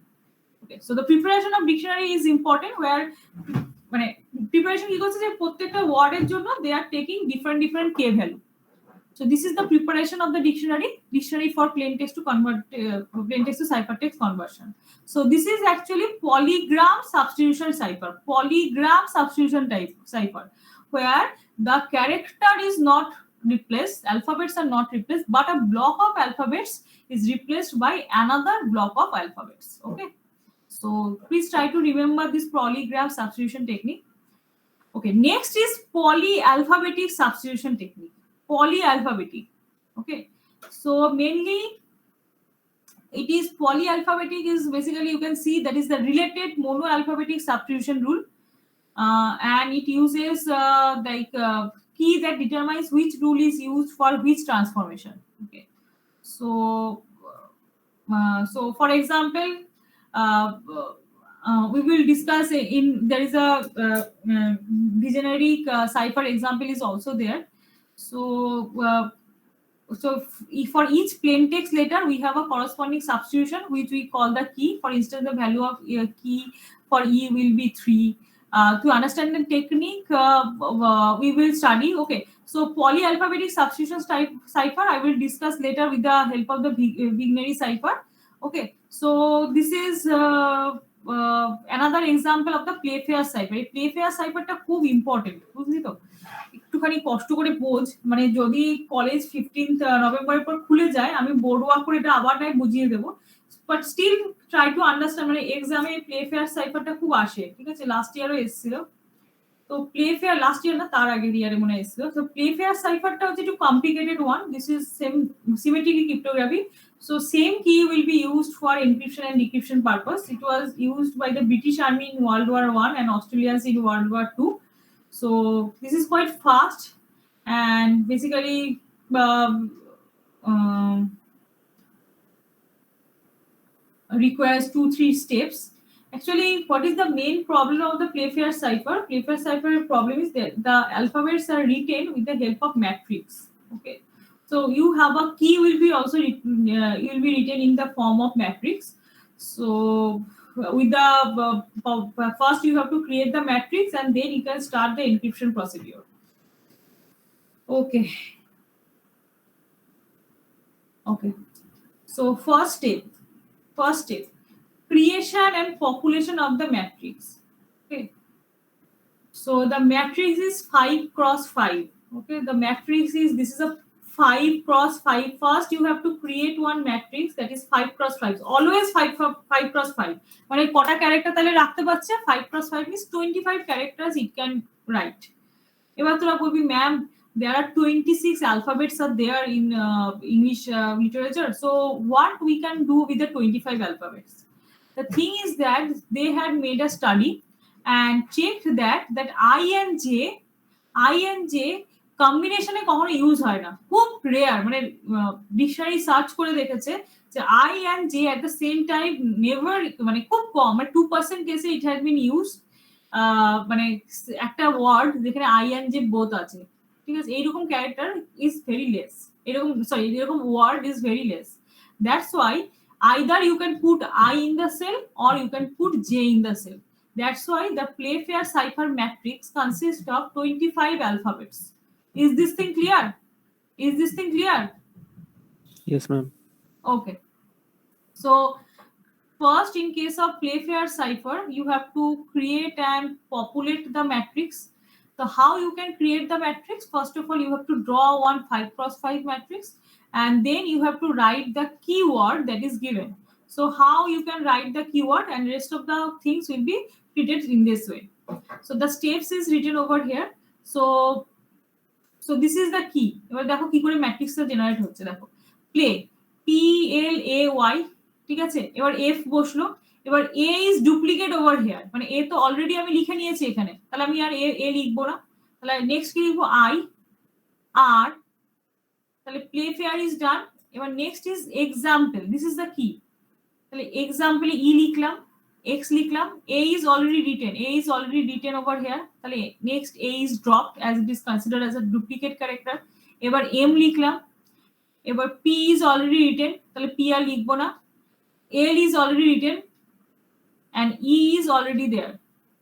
Okay, so the preparation of dictionary is important, where মানে preparation কি করছে যে প্রত্যেকটা ওয়ার্ডের জন্য they are taking different k value. So this is the preparation of the dictionary for plain text to convert plain text to ciphertext conversion. So this is actually polygram substitution type cipher, where the character is not replaced, alphabets are not replaced, but a block of alphabets is replaced by another block of alphabets. Okay, so please try to remember this polygram substitution technique. Okay, next is polyalphabetic substitution technique. Polyalphabetic. Okay, so mainly it is polyalphabetic is basically, you can see that is the related monoalphabetic substitution rule, and it uses key that determines which rule is used for which transformation. Okay, so for example, we will discuss in there is a degenerate cipher example is also there. So for each plain text letter we have a corresponding substitution which we call the key. For instance, the value of key for E will be 3. To understand the technique we will study. Okay, so polyalphabetic substitution type cipher I will discuss later with the help of the Vigneri cipher. Okay, so this is another example of the Playfair cipher. এই Playfair cipherটা খুব important, বুঝলি তো? একটুখানি কষ্ট করে বোঝ, মানে যদি কলেজ 15th নভেম্বরের পর খুলে যায় আমি বোর্ড ওয়ার্ক করে এটা আবার নাই বুঝিয়ে দেবো, but still try to understand. মানে এক্সামে প্লেফেয়ার সাইফারটা খুব আসে, ঠিক আছে? লাস্ট ইয়ারও এসেছিল, তো প্লেফেয়ার লাস্ট ইয়ার না তার আগের ইয়ারে মনে এসেছিল। তো প্লেফেয়ার সাইফারটা হচ্ছে একটু complicated one. This is same symmetric cryptography. So same key will be used for encryption and decryption purpose. It was used by the British Army in World War I and Australians in World War II. So this is quite fast and basically requires 2-3 steps. Actually, what is the main problem of the Playfair cipher? Playfair cipher problem is that the alphabets are written with the help of matrix. Okay, so you have a key will be also will be written in the form of matrix. So with the first you have to create the matrix and then you can start the encryption procedure. Okay. So first step, creation and population of the matrix. Okay, so the matrix is 5 cross 5. Okay, the matrix is, this is a 5 cross 5. First you have to create one matrix that is 5 cross 5. Always 5 cross 5. মানে কটা character তাহলে রাখতে পারছে? 5 cross 5 means 25 characters it can write. এবার তোরা বলবি ma'am there are 26 alphabets are there in English literature, so what we can do with the 25 alphabets? The thing is that they had made a study and checked that I and J কম্বিনেশনে কখনো use হয় না, খুব rare, মানে dictionary search করে দেখেছে যে I and J at the same time never, মানে খুব কম, মানে 2% কেসে ইট হ্যাজ বিন ইউজ, মানে একটা ওয়ার্ড যেখানে আই অ্যান্ড জে বোথ আছে, ঠিক আছে, এইরকম ক্যারেক্টার ইজ ভেরি লেস, এরকম সরি এরকম word is very less. That's why either you can put I in the cell or you can put J in the cell. That's why the Playfair cipher matrix consists of 25 alphabets. Is this thing clear? Is this thing clear? Yes, ma'am. Okay. So first, in case of Playfair cipher, you have to create and populate the matrix. So how you can create the matrix? First of all, you have to draw one 5x5 matrix, and then you have to write the keyword that is given. So how you can write the keyword, and rest of the things will be treated in this way. So the steps is written over here. So this is the key. এবার দেখো কি করে ম্যাট্রিক্সটা generate হচ্ছে, দেখো play PLAY, ঠিক আছে, এবার F বসলো, এবার A is duplicate over here, মানে A তো অলরেডি আমি লিখে নিয়েছি এখানে, তাহলে আমি আর A লিখবো না, তাহলে নেক্সট কি লিখবো I R, তাহলে Playfair ইজ ডান। এবার next is example, this is the কি, তাহলে এক্সাম্পলে E লিখলাম, X লিখলাম, A is already written over here, তাহলে next A is dropped as it is considered as a duplicate character। এবার M লিখলাম, এবার P is already written, তাহলে P আর লিখবো না, L is already written and E is already there,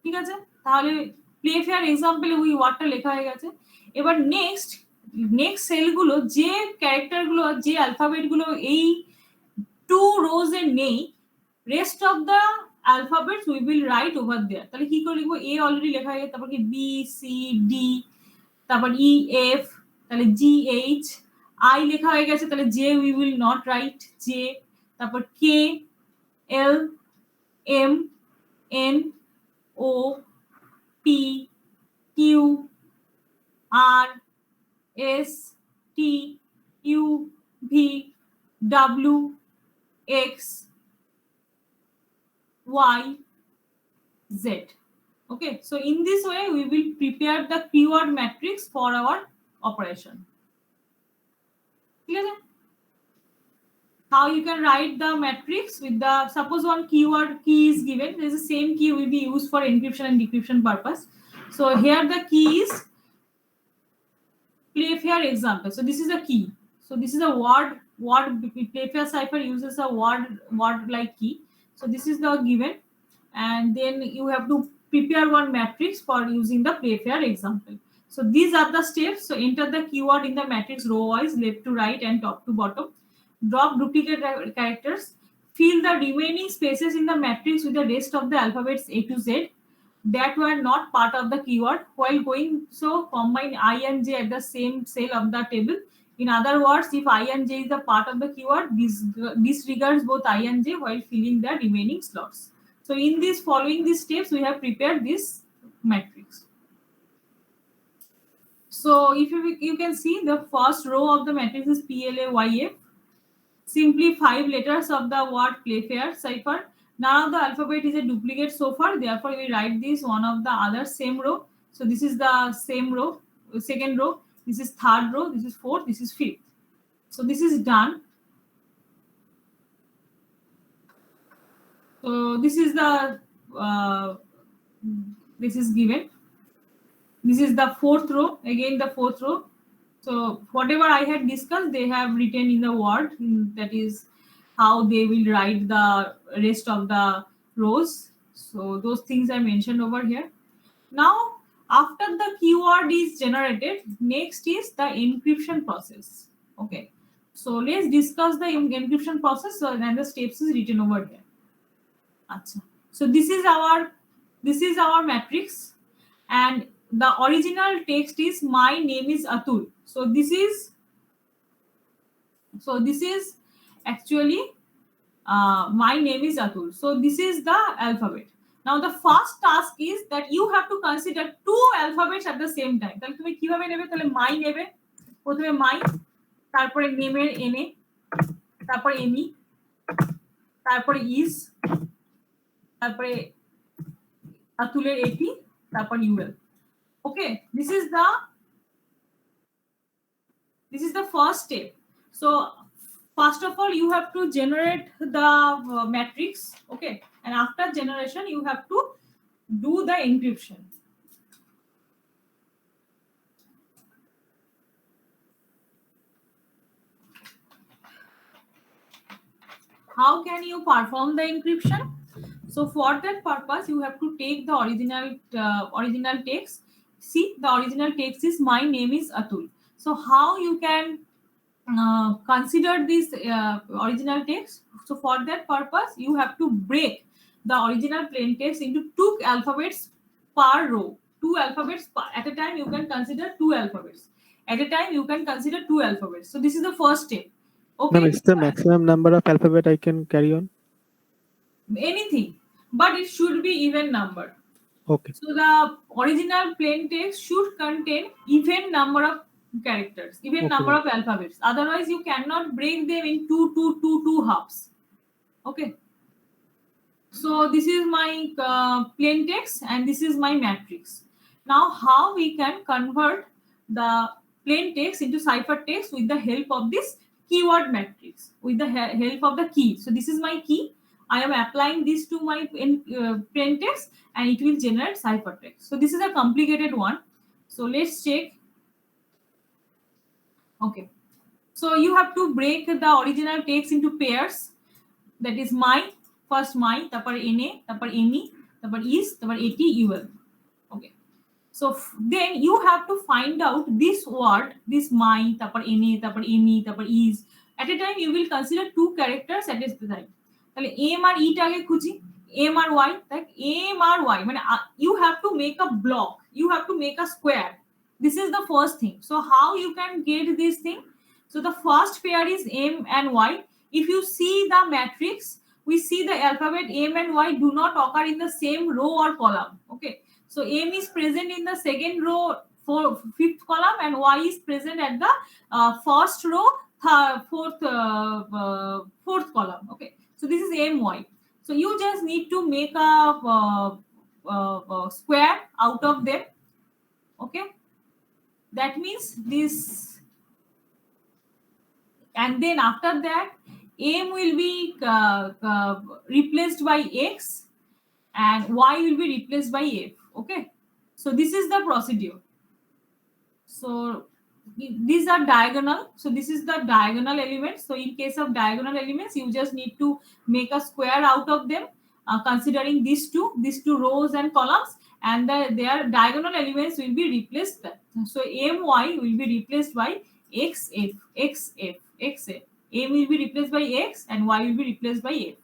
ঠিক আছে, তাহলে Playfair এক্সাম্পলে ওই ওয়ার্ডটা লেখা হয়ে গেছে। এবার নেক্সট সেলগুলো, যে ক্যারেক্টারগুলো, যে অ্যালফাবেটগুলো এই 2 rows এ নেই, rest of the alphabets we will write over there। তাহলে কি করে লিখবো, A অলরেডি লেখা হয়ে গেছে, তারপর কি B C D, তারপর E F, তাহলে G H, I লেখা হয়ে গেছে, তাহলে J we will not write J, তারপর K L M N O P Q R S T U V W X Y Z. Okay, so in this way we will prepare the keyword matrix for our operation. Clear? How you can write the matrix with the, suppose one keyword key is given, there is the same key will be used for encryption and decryption purpose. So here the key is Playfair example. So this is a key. So this is a word Playfair cipher uses a word like key. So this is the given, and then you have to prepare one matrix for using the Playfair example. So these are the steps. So enter the keyword in the matrix row wise, left to right and top to bottom. Drop duplicate characters. Fill the remaining spaces in the matrix with the rest of the alphabets A to Z that were not part of the keyword. While going so, combine I and J at the same cell of the table. In other words, if I and J is a part of the keyword, disregards both I and J while filling the remaining slots. So in this, following these steps, we have prepared this matrix. So if you can see, the first row of the matrix is PLAYF. Simply 5 letters of the word Playfair cipher. None of the alphabet is a duplicate so far, therefore we write this one of the other same row. So this is the same row, second row, this is third row, this is fourth, this is fifth. So this is done. So this is the this is given. This is the fourth row, again the fourth row. So whatever I had discussed, they have written in the word, that is how they will write the rest of the rows. So those things I mentioned over here. Now, after the keyword is generated, next is the encryption process. Okay, so let's discuss the encryption process, and the steps is written over here. Achha. So this is our matrix, and the original text is my name is Atul. So this is actually my name is Atul. So this is the alphabet. Now the first task is that you have to consider 2 alphabets at the same time. তাহলে তুমি কিভাবে নেবে, তাহলে my নেবে, প্রথমে my, তারপরে নেমের n এ, তারপরে emi, তারপরে is, তারপরে Atuler at, তারপর ul. Okay, this is the This is the first step. So first of all, you have to generate the matrix, okay, and after generation you have to do the encryption. How can you perform the encryption? So for that purpose, you have to take the original text. See, the original text is my name is Atul. So how you can consider this original text? So for that purpose, you have to break the original plain text into 2 alphabets per row. 2 alphabets at a time. You can consider 2 alphabets at a time. You can consider 2 alphabets. So this is the first step. Okay. Ma'am, it's the maximum number of alphabet I can carry on. Anything, but it should be even number. Okay. So the original plain text should contain even number of characters, even Okay. number of alphabets. Otherwise, you cannot break them into two halves. Okay. So this is my plain text and this is my matrix. Now, how we can convert the plain text into ciphertext with the help of this keyword matrix, with the help of the key. So this is my key. I am applying this to my plain text and it will generate ciphertext. So this is a complicated one. So let's check. Okay. So you have to break the original text into pairs. That is my, first my, tapar na, tapar emi, tapar is, tapar ati, ul. Okay. So then you have to find out this word, this my, tapar na, tapar emi, tapar is. At a time, you will consider 2 characters at a time. তাহলে m আর e টাকে খুঁজি, m আর y, তাই m আর y মানে you have to make a block, you have to make a square. This is the first thing. So how you can get this thing? So the first pair is m and y. If you see the matrix, we see the alphabet m and y do not occur in the same row or column. Okay, so m is present in the second row, 5th column, and y is present at the first row, 4th column. Okay, so this is my. So you just need to make a square out of them. Okay, that means this, and then after that m will be replaced by x and y will be replaced by f. Okay, so this is the procedure. So these are diagonal. So this is the diagonal elements. So in case of diagonal elements, you just need to make a square out of them, considering these two rows and columns, and their diagonal elements will be replaced. So my will be replaced by xf, xf, xf. M will be replaced by x and y will be replaced by f.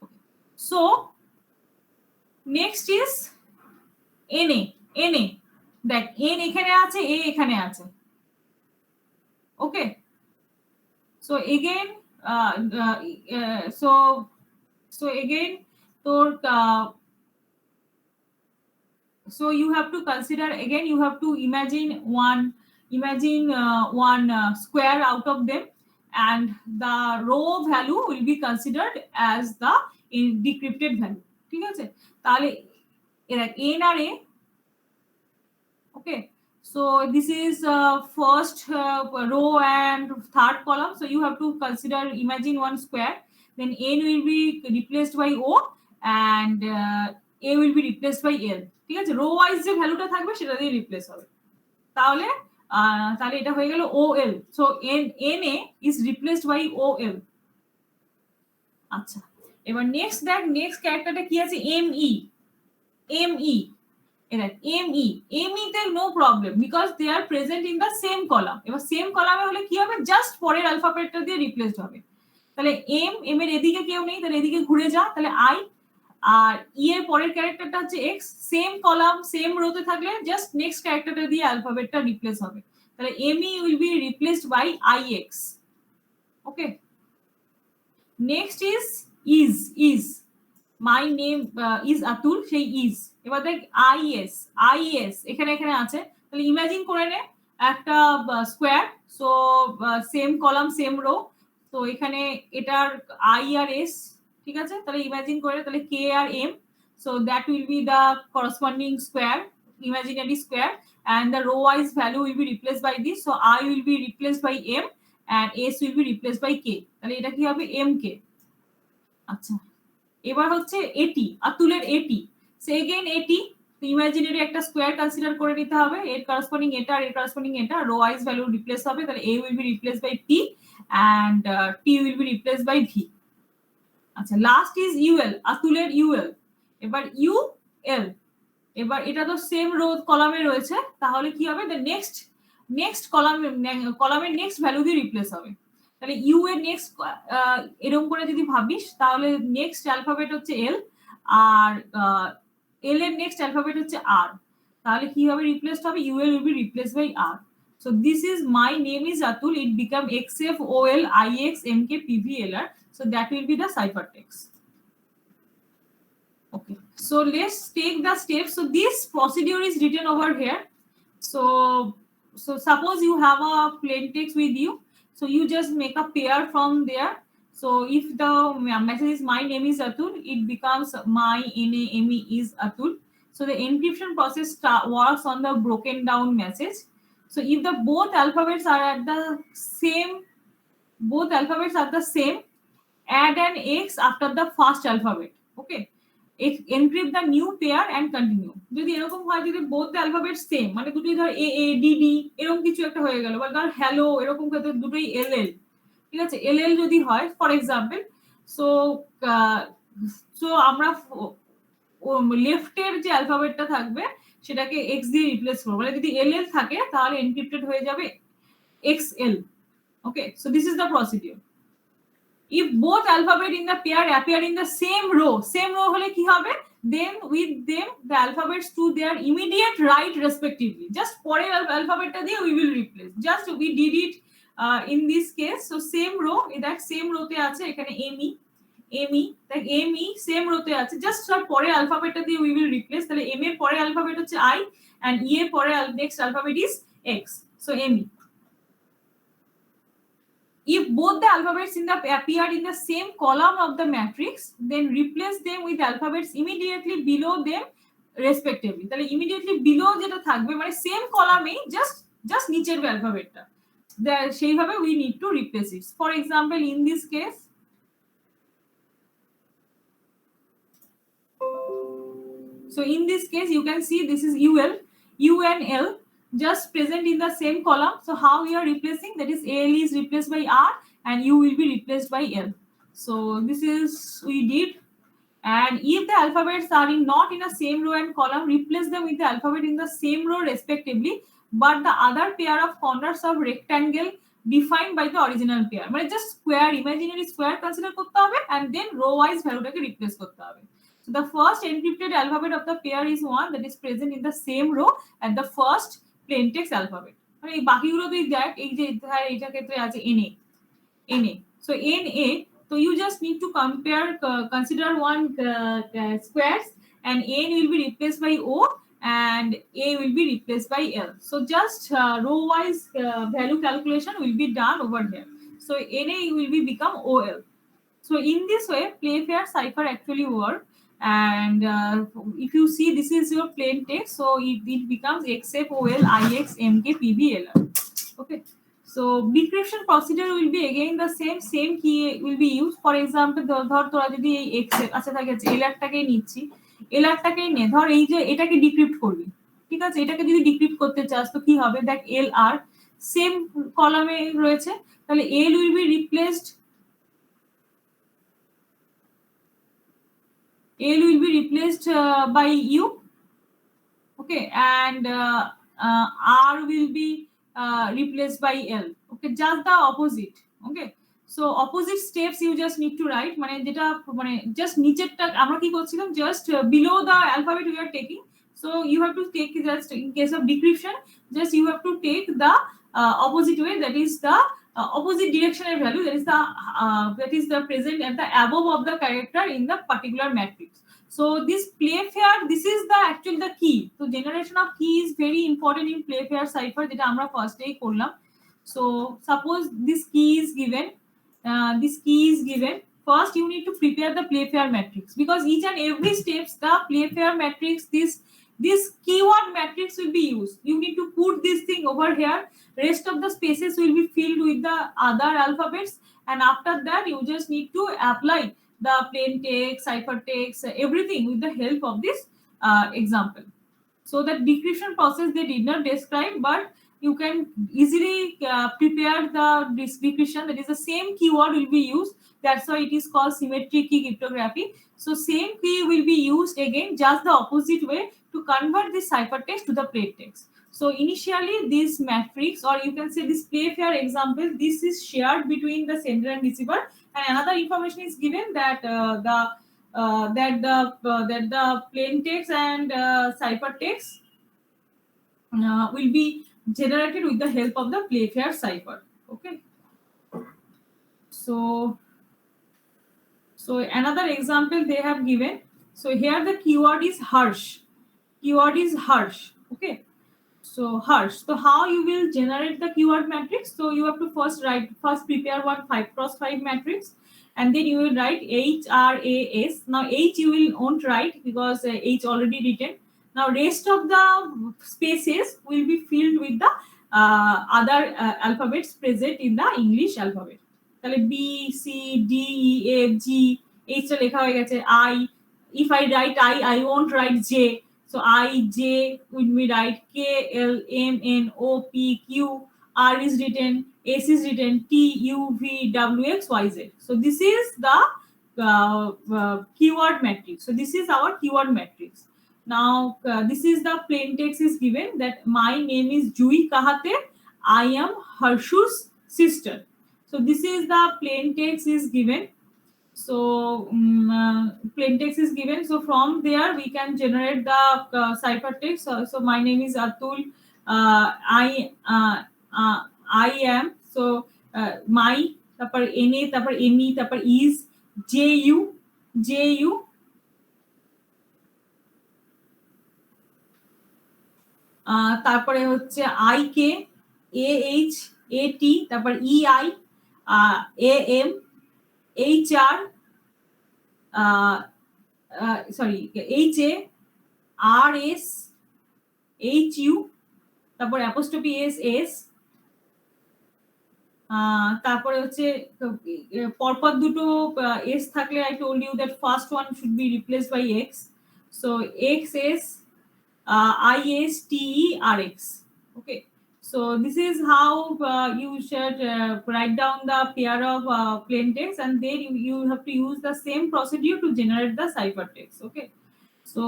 Okay. So next is na. দেখ n এখানে আছে, a এখানে আছে. Okay, so again so again তোর so you have to consider again, you have to imagine one square out of them, and the row value will be considered as the decrypted value. ঠিক আছে, তাহলে n R a. Okay, so this is first row and 3rd column. So you have to consider, imagine one square, then n will be replaced by o and a will be replaced by l. ঠিক আছে, rho wise যে ভ্যালুটা থাকবে সেটা দিয়ে replace হবে। তাহলে এটা হয়ে গেল ol. So na is replaced by ol. আচ্ছা, এবার নেক্সট ক্যারেক্টারটা কি আছে, me. me তে no problem, because they are present in the same column. এবার সেম কলামে হলে কি হবে, জাস্ট পরের অ্যালফাবেটটা দিয়ে রিপ্লেসড হবে। তাহলে m এর এদিকে কেউ নেই, তাহলে এদিকে ঘুরে যা, তাহলে i, আর ই এর পরের ক্যারেক্টারটা হচ্ছে x, সেম কলাম সেম রোতে থাকলে জাস্ট নেক্সট ক্যারেক্টারটা দিয়ে অ্যালফাবেটটা রিপ্লেস হবে। তাহলে me will be replaced by ix. Okay, next is my name is Atul, সেই is। এবার দেখ is এখানে আছে, তাহলে ইমাজিন করে নে একটা square. So same column same row, তো এখানে এটার i আর s, ঠিক আছে, তাহলে ইমাজিন করে, তাহলে k আর m, so that will be the corresponding square imaginary square, and the row wise value will be replaced by this. So I will be replaced by m and s will be replaced by k. তাহলে এটা কি হবে mk। আচ্ছা, এবার হচ্ছে এটি আতুলের এটি, সে again এটি ইমাজিনারি একটা স্কোয়ার কনসিডার করে নিতে হবে, এর করসপন্ডিং এটা আর এর করসপন্ডিং এটা, রো ওয়াইজ ভ্যালু রিপ্লেস হবে, তাহলে a will be replaced by p and t will be replaced by v। আচ্ছা, লাস্ট ইজ ইউএল, আতুলের ইউএল। এবার ইউএল, এবার এটা তো সেম রো কলামে রয়েছে, তাহলে কি হবে, দ্য নেক্সট কলামের নেক্সট ভ্যালু দিয়ে রিপ্লেস হবে। তাহলে ইউ এর নেক্সট এরকম করে যদি ভাবিস, তাহলে নেক্সট অ্যালফাবেট হচ্ছে এল, আর এল এর নেক্সট অ্যালফাবেট হচ্ছে আর, তাহলে কি হবে, রিপ্লেসড হবে, UL will be replaced by R. So this is my name is Atul, it become XFOL IX MK PVLR, so that will be the ciphertext. Okay, so let's take the steps. So this procedure is written over here. So suppose you have a plain text with you, so you just make a pair from there. So if the message is my name is Atul, it becomes my name is Atul. So the encryption process works on the broken down message. So if the both alphabets are the same, add an X after the first alphabet. Okay, encrypt the new pair and continue. যদি এরকম হয়, যদি both the alphabets same, মানে দুটোই ধর A A D D এরকম কিছু একটা হয়ে গেল, বা ধর হ্যালো এরকম ক্ষেত্রে দুটোই L L, ঠিক আছে, L L যদি হয় ফর এক্সাম্পল, সো আমরা লেফটের যে অ্যালফাবেটটা থাকবে সেটাকে এক্স দিয়ে রিপ্লেস করব, মানে যদি এল এল থাকে তাহলে এনক্রিপ্টেড হয়ে যাবে X L. Okay, so this is the procedure. If both alphabet in the pair appear in the same row হলে কি হবে, then with them the alphabets to their immediate right respectively, just পরের অ্যালফাবেটটা দিয়ে we will replace, just we did it in this case. So same row, দেখ same রোতে আছে এখানে এমই, দেখ এমই সেম রোতে আছে, জাস্ট তার পরে অ্যালফাবেটটা দিয়ে উই উইল রিপ্লেস। তাহলে এম এর পরে অ্যালফাবেট হচ্ছে আই এন্ড ই এর পরে next alphabet is X, so ME. If both the alphabets appear in the same column of the matrix, then replace them with alphabets immediately below them respectively. তাহলে immediately below যেটা থাকবে মানে same কলামেই just নিচের অ্যালফাবেটটা, সেইভাবে we need to replace it. For example, in this case, so in this case you can see this is UL, U and L just present in the same column. So how we are replacing, that is L is replaced by R and U will be replaced by L. So this is we did. And if the alphabets are not in the same row and column, replace them with the alphabet in the same row respectively, but the other pair of corners of rectangle defined by the original pair, মানে just square, imaginary square consider করতে হবে and then row wise ভ্যালুটাকে replace করতে হবে। So the first encrypted alphabet of the pair is one that is present in the same row at the first plain text alphabet. মানে এই বাকিগুলো তুই দেখ, এই যে এইটা ক্ষেত্রে আছে NA, so NA, so you just need to consider one squares, and N will be replaced by O and A will be replaced by L. So just row wise value calculation will be done over here. So NA will become OL. So in this way Playfair cipher actually work. And if you see, this is your plain text, so it becomes XFOL IX MK PVLR. Okay, so decryption procedure will be again the same key will be used. For example, ধর তোরা যদি এই X আচ্ছা থাকে এলআরটাকেই নিচ্ছি, এলআরটাকেই নে, ধর এই যে এটাকে ডিক্রিপ্ট করবি, ঠিক আছে, এটাকে যদি ডিক্রিপ্ট করতে চাস তো কি হবে, দেখ এল আর সেম কলামে রয়েছে, তাহলে L will be replaced, L will be replaced by U, okay, and R will be replaced by L. Okay, just the opposite. Okay, so opposite steps you just need to write, মানে যেটা মানে just নিচেরটা আমরা কি করছিলাম, just below the alphabet we are taking, so you have to take, just in case of decryption, just you have to take the opposite way, that is the opposite directional value, that is the present at the above of the character in the particular matrix. So this Playfair, this is the actual the key. So generation of key is very important in Playfair cipher, যেটা আমরা first day করলাম। So suppose this key is given, first you need to prepare the Playfair matrix, because each and every steps the Playfair matrix, this this keyword matrix will be used. You need to put this thing over here. Rest of the spaces will be filled with the other alphabets, and after that you just need to apply the plain text, ciphertext, everything with the help of this example. So that decryption process they did not describe, but you can easily prepare the decryption. That is the same keyword will be used. That's why it is called symmetric key cryptography. So same key will be used again, just the opposite way, to convert this ciphertext to the plain text. So initially this matrix, or you can say this Playfair example, this is shared between the sender and receiver, and another information is given that the plain text and ciphertext will be generated with the help of the Playfair cipher. Okay. So another example they have given. So here the keyword is harsh. Keyword is harsh. Okay. So harsh. So how you will generate the keyword matrix? So you have to first prepare one 5x5 matrix, and then you will write HRAS. Now H you will won't write because H already written. Now rest of the spaces will be filled with the other alphabets present in the English alphabet. তাহলে B, C, D, E, F, G, H টা লেখা হয়ে গেছে I. If I write I won't write J. So I, J will be write K, L, M, N, O, P, Q, R is written, S is written, T, U, V, W, X, Y, Z. So this is the keyword matrix. So this is our keyword matrix. Now this is the plain text is given that my name is Jui Kahate. I am Harshu's sister. So this is the plain text is given. So plain text is given. So from there we can generate the ciphertext. So my name is Atul. I am. So my tapar na tapar me tapar is ju. তারপরে হচ্ছে I K A H A T তারপর E I A M H R sorry H A R S H U তারপর apostrophe S S তারপরে হচ্ছে পরপর দুটো S থাকলে I told you that first one should be replaced by X so X S ISTERX. Okay, so this is how you should write down the pair of plain text, and then you have to use the same procedure to generate the ciphertext. Okay, so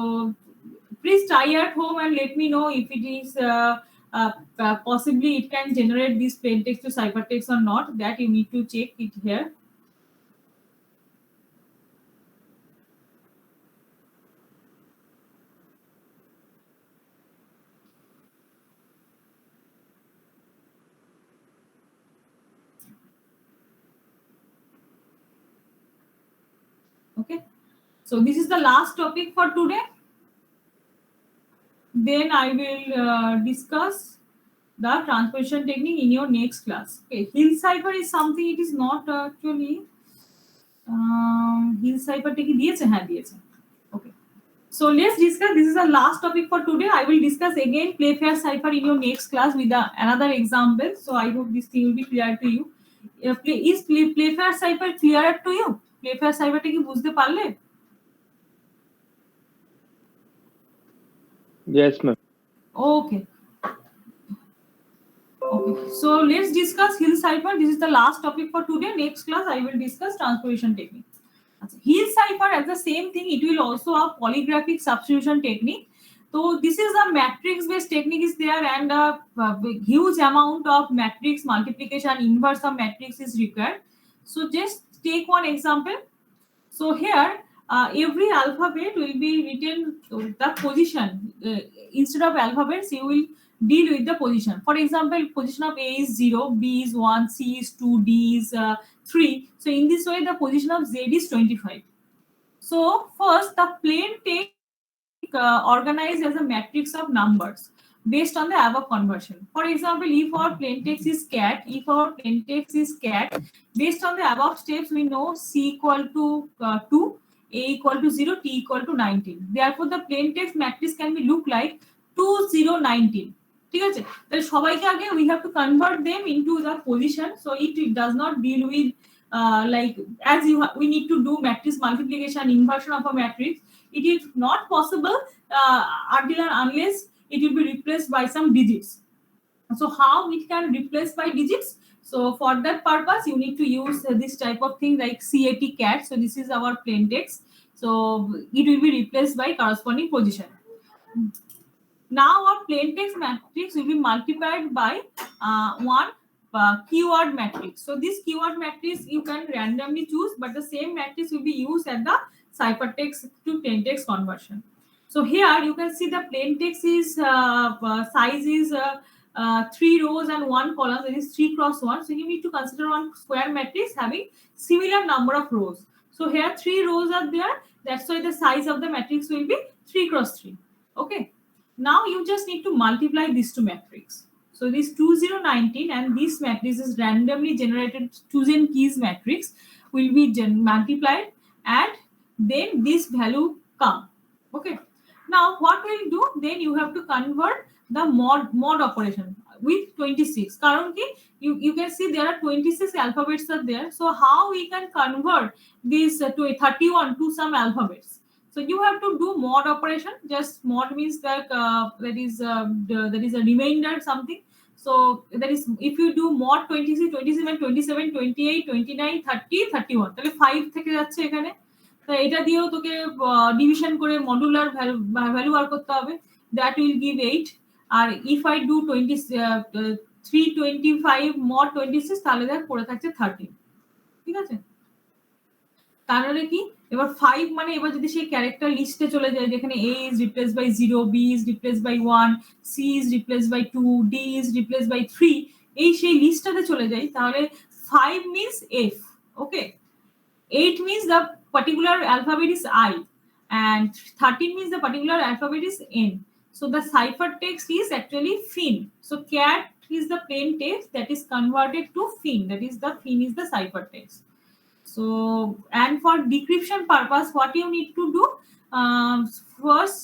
please try at home and let me know if it is possibly it can generate this plain text to ciphertext or not. That you need to check it here. Okay, so this is the last topic for today. Then I will discuss the transposition technique in your next class. Okay, Hill cipher is something, it is not actually Hill cipher technique diyeche ha diyeche. Okay, so let's discuss, this is the last topic for today. I will discuss again Playfair cipher in your next class with another example. So I hope this thing will be clear to you. Is Playfair cipher clear to you? Playfair cipher টা কি বুঝতে পারলে? Yes, ma'am. Okay. Okay, so let's discuss Hill cipher. This is the last topic for today. Next class I will discuss transposition technique. Hill cipher as the same thing, it will also have polygraphic substitution technique. So this is a matrix based technique is there, and a huge amount of matrix multiplication, inverse of matrix is required. So just take one example. So here every alphabet will be written the position. Instead of alphabets you will deal with the position. For example, position of A is 0, B is 1, C is 2, D is 3. So in this way the position of Z is 25. So first the plain text organized as a matrix of numbers based on the above conversion. For example, if our plain text is cat, based on the above steps we know C equal to 2, A equal to 0, T equal to 19. Therefore, the plain text matrix can be look like 2 0 19. ঠিক আছে, তাহলে সবাইকে আগে we have to convert them into the position, so it does not deal with like as we need to do matrix multiplication, inversion of a matrix. It is not possible until and unless it will be replaced by some digits. So how it can replace by digits? So for that purpose you need to use this type of thing like cat. So this is our plain text, so it will be replaced by corresponding position. Now our plain text matrix will be multiplied by one keyword matrix. So this keyword matrix you can randomly choose, but the same matrix will be used at the ciphertext to plain text conversion. So here you can see the plain text is size is 3 rows and 1 column, that is 3 cross 1. So you need to consider one square matrix having similar number of rows. So here 3 rows are there, that's why the size of the matrix will be 3 cross 3. Okay, now you just need to multiply these two matrix. So this 2 0 19 and this matrix is randomly generated chosen keys matrix will be multiplied and then this value come. Okay, now what we'll do, then you have to convert the mod operation with 26. Currently you can see there are 26 alphabets are there. So how we can convert this to a 31 to some alphabets? So you have to do mod operation. Just mod means that that is a remainder something. So that is if you do mod 26 27 27 28 29 30 31 তাহলে 5 থেকে যাচ্ছে এখানে, তো এটা দিয়েও তোকে division করে modular value বার করতে হবে, that will give 8. R if I do 325 mod 26 তাহলে দেখ পড়ে থাকছে 13. ঠিক আছে, তাহলে কি এবার 5 মানে এবার যদি সেই ক্যারেক্টার লিস্টে চলে যায় যেখানে A is replaced by 0, B is replaced by 1, C is replaced by 2, D is replaced by 3, এই সেই লিস্টটাতে চলে যায়, তাহলে 5 means F. Okay, 8 means the particular alphabet is I, and 13 means the particular alphabet is N. So the ciphertext is actually fin. So cat is the plain text that is converted to fin, that is the fin is the ciphertext. So and for decryption purpose what you need to do, first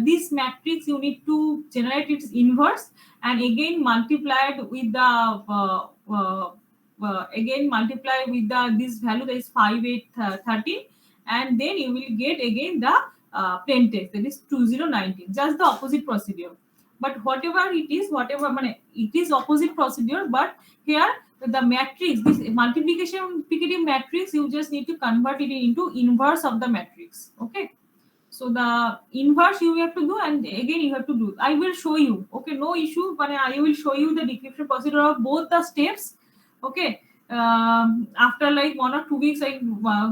this matrix you need to generate its inverse and again multiply it with the this value, that is 5 8 13, and then you will get again the plain text, that is 2 0 19, just the opposite procedure. But whatever it is it is opposite procedure, but here the matrix, this multiplication matrix, you just need to convert it into inverse of the matrix. Okay, so the inverse you have to do and again you have to do, I will show you. Okay, no issue, but I will show you the decryption procedure of both the steps. Okay, after like 1 or 2 weeks I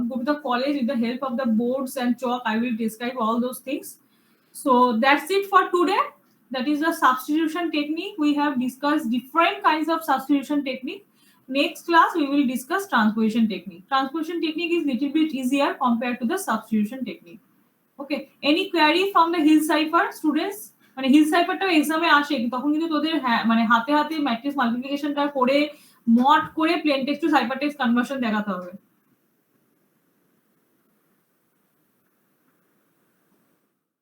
go to the college with the help of the boards and chalk, I will describe all those things. So that's it for today. That is the substitution technique. We have discussed different kinds of substitution technique. Next class we will discuss transposition technique. Transposition technique is little bit easier compared to the substitution technique. Okay, any query from the Hill cipher students? মানে hill সাইফারটাও এক্সামে আসে, তখন কিন্তু তোদের মানে হাতে হাতে matrix মাল্টিপ্লিকেশনটা করে মড করে plane text to cipher text conversion দেখাতে হবে।